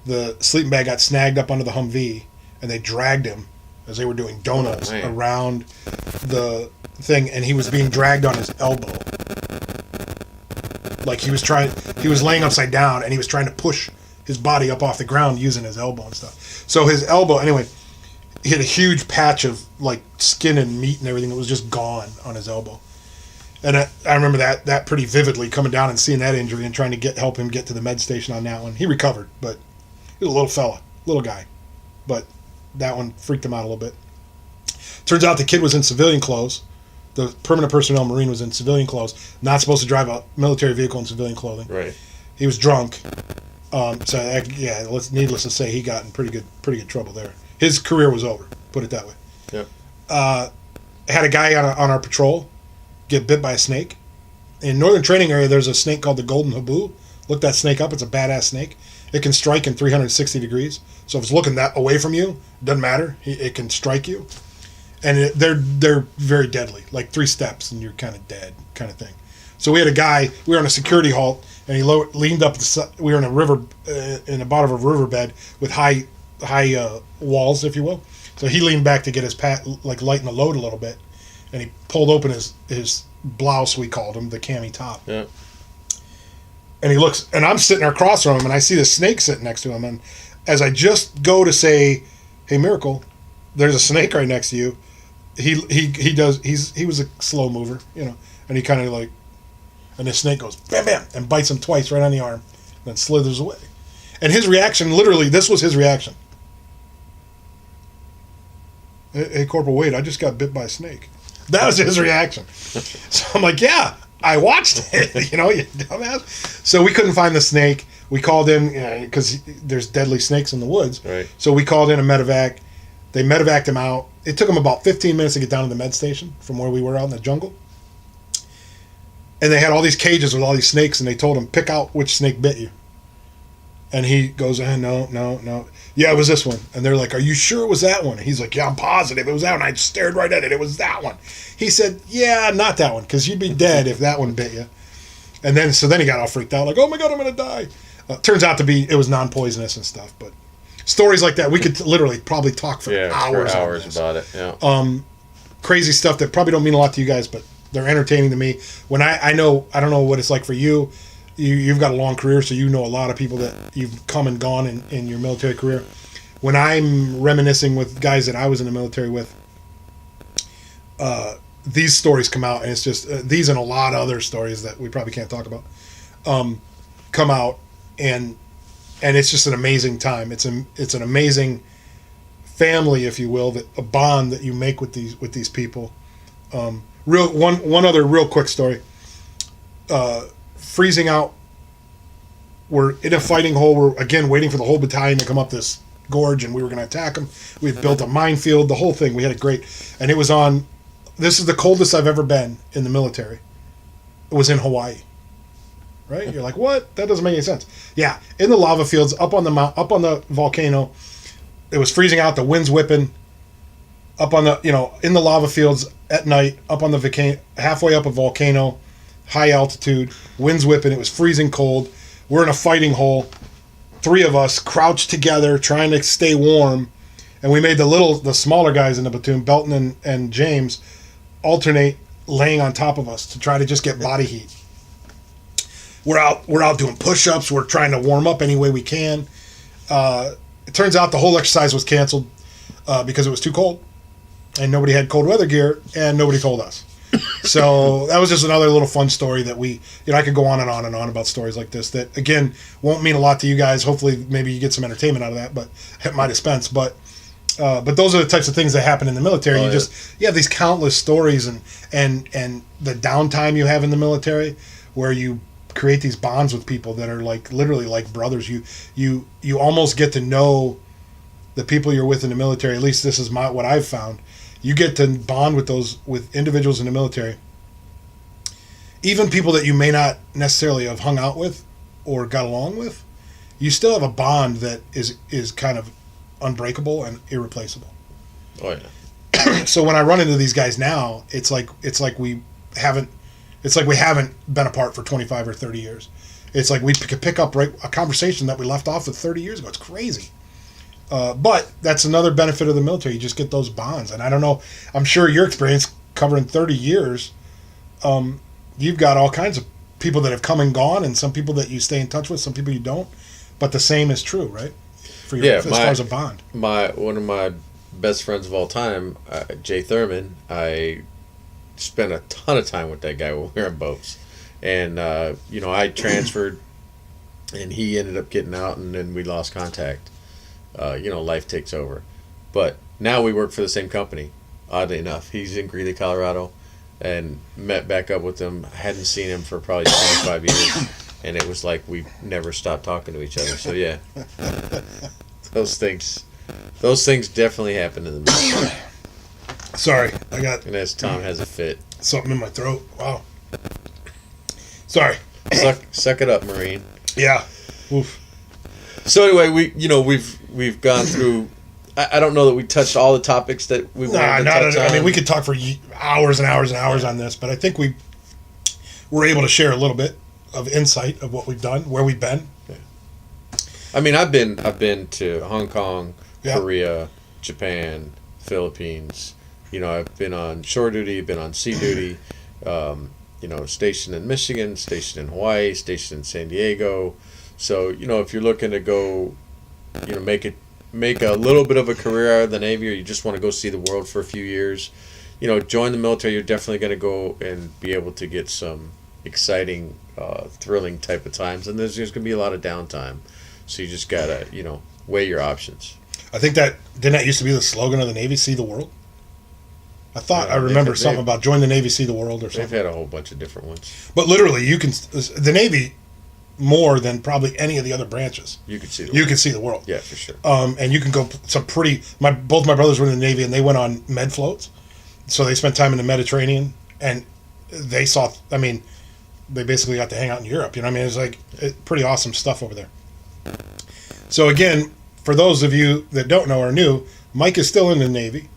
Speaker 1: The sleeping bag got snagged up under the Humvee, and they dragged him as they were doing donuts around the thing, and he was being dragged on his elbow. Like he was laying upside down, and he was trying to push his body up off the ground using his elbow and stuff. So his elbow, anyway, he had a huge patch of like skin and meat and everything that was just gone on his elbow. And I remember that pretty vividly, coming down and seeing that injury and trying to help him get to the med station on that one. He recovered, but he was a little fella, little guy. But that one freaked him out a little bit. Turns out the kid was in civilian clothes. The permanent personnel Marine was in civilian clothes, not supposed to drive a military vehicle in civilian clothing.
Speaker 2: Right.
Speaker 1: He was drunk. Needless to say, he got in pretty good trouble there. His career was over, put it that way.
Speaker 2: Yep.
Speaker 1: Had a guy on our patrol get bit by a snake. In Northern Training Area, there's a snake called the golden habu. Look that snake up. It's a badass snake. It can strike in 360 degrees. So if it's looking that away from you, it doesn't matter. It can strike you. And they're very deadly, like 3 steps and you're kind of dead kind of thing. So we had a guy, we were on a security halt, and he leaned up, we were in a river, in the bottom of a riverbed with high walls, if you will. So he leaned back to get his lighten the load a little bit, and he pulled open his blouse, we called him, the cami top.
Speaker 2: Yeah.
Speaker 1: And he looks, and I'm sitting there across from him, and I see the snake sitting next to him, and as I just go to say, "Hey, Miracle, there's a snake right next to you," he was a slow mover, and he kind of like, and the snake goes bam bam and bites him twice right on the arm, and then slithers away. And his reaction, literally, this was his reaction. Hey, Corporal Wade, I just got bit by a snake. That was his reaction. So I'm like, yeah, I watched it, you dumbass. So we couldn't find the snake. We called in, because there's deadly snakes in the woods.
Speaker 2: Right.
Speaker 1: So we called in a medevac. They medevaced him out. It took him about 15 minutes to get down to the med station from where we were out in the jungle. And they had all these cages with all these snakes, and they told him, pick out which snake bit you. And he goes, no. Yeah, it was this one. And they're like, are you sure it was that one? And he's like, yeah, I'm positive it was that one. I stared right at it. It was that one. He said, yeah, not that one, because you'd be dead if that one bit you. And then he got all freaked out, like, oh my God, I'm going to die. Turns out it was non-poisonous and stuff. But stories like that, we could literally probably talk for hours
Speaker 2: about it. Yeah.
Speaker 1: Crazy stuff that probably don't mean a lot to you guys, but they're entertaining to me. When I don't know what it's like for you. You've got a long career, so you know a lot of people that you've come and gone in your military career. When I'm reminiscing with guys that I was in the military with, these stories come out, and it's just these and a lot of other stories that we probably can't talk about come out, and and it's just an amazing time. It's an amazing family, if you will, that a bond that you make with these people. One other real quick story. Freezing out. We're in a fighting hole. We're again waiting for the whole battalion to come up this gorge, and we were going to attack them. We had built a minefield, the whole thing. We had it great, and it was on. This is the coldest I've ever been in the military. It was in Hawaii. Right? You're like, what? That doesn't make any sense. Yeah, in the lava fields, up on the volcano, it was freezing out. The wind's whipping. Up on the in the lava fields at night, up on the volcano, halfway up a volcano, high altitude, winds whipping. It was freezing cold. We're in a fighting hole. 3 of us crouched together, trying to stay warm, and we made the smaller guys in the platoon, Belton and James, alternate laying on top of us to try to just get body heat. We're out doing push-ups. We're trying to warm up any way we can. It turns out the whole exercise was canceled because it was too cold, and nobody had cold weather gear, and nobody told us. So that was just another little fun story that I could go on and on and on about stories like this that, again, won't mean a lot to you guys. Hopefully, maybe you get some entertainment out of that, but at my expense. But those are the types of things that happen in the military. You have these countless stories and the downtime you have in the military where you create these bonds with people that are like literally like brothers. You almost get to know the people you're with in the military. At least this is what I've found. You get to bond with individuals in the military, even people that you may not necessarily have hung out with or got along with. You still have a bond that is kind of unbreakable and irreplaceable.
Speaker 2: Oh yeah.
Speaker 1: So when I run into these guys now, it's like we haven't been apart for 25 or 30 years. It's like we could pick up a conversation that we left off with 30 years ago. It's crazy. But that's another benefit of the military. You just get those bonds. And I don't know, I'm sure your experience covering 30 years, you've got all kinds of people that have come and gone, and some people that you stay in touch with, some people you don't. But the same is true, right? As far as a bond.
Speaker 2: One of my best friends of all time, Jay Thurman, I spent a ton of time with that guy when we were on boats. And, I transferred, and he ended up getting out, and then we lost contact. Life takes over. But now we work for the same company, oddly enough. He's in Greeley, Colorado, and met back up with him. Hadn't seen him for probably 25 years, and it was like we never stopped talking to each other. So, yeah. Those things definitely happen in the military.
Speaker 1: Sorry, I got...
Speaker 2: And as Tom has a fit.
Speaker 1: Something in my throat. Wow. Sorry.
Speaker 2: Suck it up, Marine.
Speaker 1: Yeah. Oof.
Speaker 2: So anyway, we've gone through. I don't know that we touched all the topics that we wanted to touch on.
Speaker 1: I mean, we could talk for hours and hours and hours on this, but I think we were able to share a little bit of insight of what we've done, where we've been.
Speaker 2: Yeah. I mean, I've been to Hong Kong, Korea, Japan, Philippines. I've been on shore duty, been on sea duty. Stationed in Michigan, stationed in Hawaii, stationed in San Diego. So, if you're looking to go, make a little bit of a career out of the Navy, or you just want to go see the world for a few years, join the military. You're definitely going to go and be able to get some exciting, thrilling type of times. And there's going to be a lot of downtime. So you just got to, weigh your options.
Speaker 1: I think didn't that used to be the slogan of the Navy, see the world? I thought I remember something about join the Navy, see the world or something.
Speaker 2: They've had a whole bunch of different ones.
Speaker 1: But literally, the Navy, more than probably any of the other branches.
Speaker 2: You could see
Speaker 1: the world.
Speaker 2: Yeah, for sure.
Speaker 1: And you can go both my brothers were in the Navy, and they went on med floats. So they spent time in the Mediterranean, and they basically got to hang out in Europe. It's like pretty awesome stuff over there. So again, for those of you that don't know or new, Mike is still in the Navy,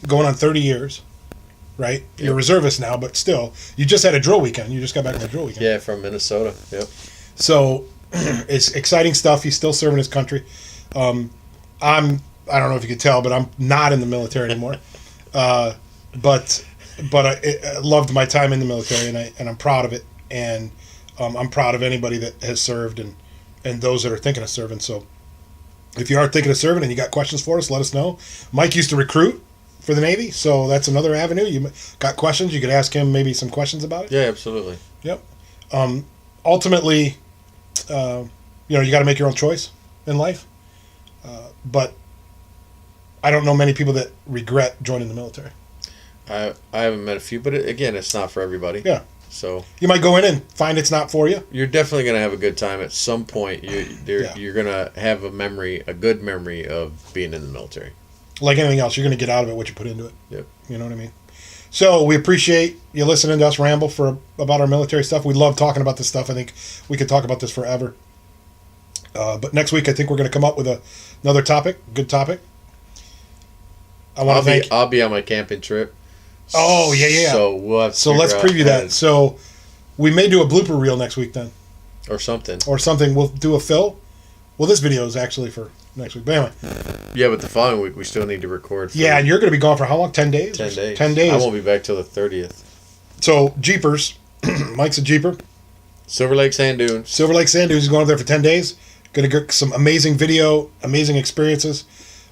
Speaker 1: going on 30 years, right? Yep. You're a reservist now, but still, you just had a drill weekend. You just got back from a drill weekend.
Speaker 2: Yeah, from Minnesota. Yep.
Speaker 1: So it's exciting stuff. He's still serving his country. I don't know if you could tell, but I'm not in the military anymore. But I loved my time in the military, and I'm proud of it. And I'm proud of anybody that has served and those that are thinking of serving. So if you are thinking of serving and you got questions for us, let us know. Mike used to recruit for the Navy, so that's another avenue. You got questions, you could ask him maybe some questions about it.
Speaker 2: Yeah, absolutely.
Speaker 1: Yep. Ultimately, you got to make your own choice. in life. But I don't know many people that regret joining the military.
Speaker 2: I haven't met a few, but again, it's not for everybody.
Speaker 1: Yeah.
Speaker 2: So
Speaker 1: You might go in and find it's not for you.
Speaker 2: you're definitely gonna have a good time at some point.
Speaker 1: Yeah.
Speaker 2: You're gonna have a good memory of being in the military.
Speaker 1: Like anything else, you're going to get out of it what you put into it.
Speaker 2: Yep.
Speaker 1: You know what I mean? So we appreciate you listening to us ramble about our military stuff. We love talking about this stuff. I think we could talk about this forever. But next week, I think we're going to come up with another topic, good topic.
Speaker 2: I'll be on my camping trip.
Speaker 1: Oh, yeah.
Speaker 2: So we'll have to
Speaker 1: So let's
Speaker 2: figure out
Speaker 1: preview that. So we may do a blooper reel next week then.
Speaker 2: or something.
Speaker 1: Or something. We'll do a fill. Well, this video is actually for next week. But anyway.
Speaker 2: Yeah, but the following week we still need to record. For
Speaker 1: Yeah, and you're going to be gone for how long? 10 days?
Speaker 2: 10 days.
Speaker 1: 10 days.
Speaker 2: I won't be back till the 30th.
Speaker 1: So, Jeepers. Mike's a Jeeper.
Speaker 2: Silver Lake Sand Dunes.
Speaker 1: Silver Lake Sand Dunes is going up there for 10 days. Going to get some amazing video, amazing experiences.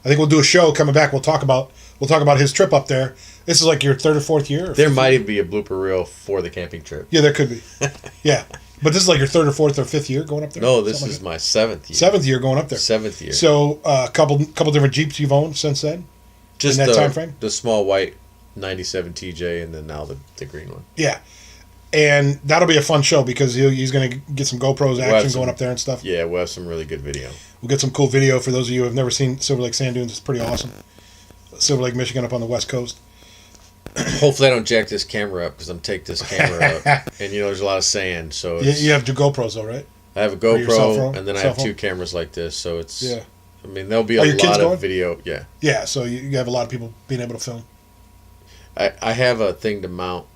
Speaker 1: I think we'll do a show coming back. We'll talk about his trip up there. This is like your third or fourth year? Or
Speaker 2: There
Speaker 1: fifth
Speaker 2: might
Speaker 1: year?
Speaker 2: even be a blooper reel for the camping trip.
Speaker 1: Yeah, there could be. Yeah. But this is like your third or fourth or fifth year going up there?
Speaker 2: No, this
Speaker 1: Something
Speaker 2: is
Speaker 1: like
Speaker 2: my 7th year.
Speaker 1: that. 7th year going up there.
Speaker 2: 7th year.
Speaker 1: So, a couple different Jeeps you've owned since then?
Speaker 2: Just
Speaker 1: in that
Speaker 2: the,
Speaker 1: time frame?
Speaker 2: the small white 97 TJ and then now the green one.
Speaker 1: Yeah. And that'll be a fun show because he's going to get some GoPros action
Speaker 2: some-
Speaker 1: going up there and stuff.
Speaker 2: Yeah, we'll have some really good video.
Speaker 1: We'll get some cool video for those of you who have never seen Silver Lake Sand Dunes. It's pretty awesome. Silver Lake, Michigan, up on the West Coast.
Speaker 2: Hopefully I don't jack this camera up because I'm take this camera up. And there's a lot of sand. So
Speaker 1: You have two GoPros though, right?
Speaker 2: I have a
Speaker 1: your cell phone?
Speaker 2: GoPro and then I
Speaker 1: Cell
Speaker 2: have
Speaker 1: phone?
Speaker 2: 2 cameras like this. So it's,
Speaker 1: Yeah.
Speaker 2: I mean, there'll be
Speaker 1: Are
Speaker 2: a
Speaker 1: your kids
Speaker 2: lot
Speaker 1: going?
Speaker 2: of video. Yeah.
Speaker 1: Yeah, so you have a lot of people being able to film.
Speaker 2: I have a thing to mount.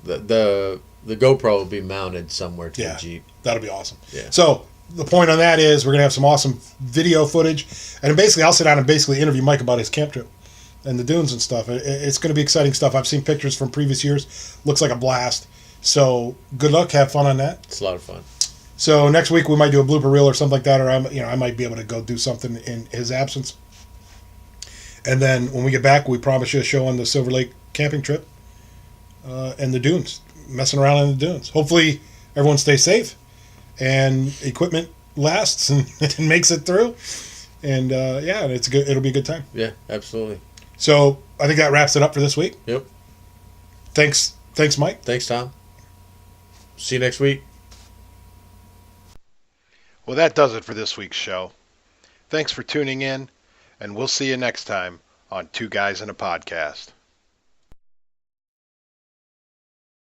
Speaker 2: The GoPro will be mounted somewhere to
Speaker 1: Yeah.
Speaker 2: the Jeep.
Speaker 1: That'll be awesome.
Speaker 2: Yeah.
Speaker 1: So the point on that is we're going to have some awesome video footage. And basically I'll sit down and basically interview Mike about his camp trip and the dunes and stuff. It's going to be exciting stuff. I've seen pictures from previous years. Looks like a blast. So good luck. Have fun on that.
Speaker 2: It's a lot of fun.
Speaker 1: So next week we might do a blooper reel or something like that, or I might be able to go do something in his absence. And then when we get back, we promise you a show on the Silver Lake camping trip and the dunes, messing around in the dunes. Hopefully everyone stays safe and equipment lasts and, and makes it through. And it's good. It'll be a good time.
Speaker 2: Yeah, absolutely.
Speaker 1: So I think that wraps it up for this week.
Speaker 2: Yep.
Speaker 1: Thanks, Mike.
Speaker 2: Thanks, Tom. See you next week.
Speaker 4: Well, that does it for this week's show. Thanks for tuning in, and we'll see you next time on Two Guys in a Podcast.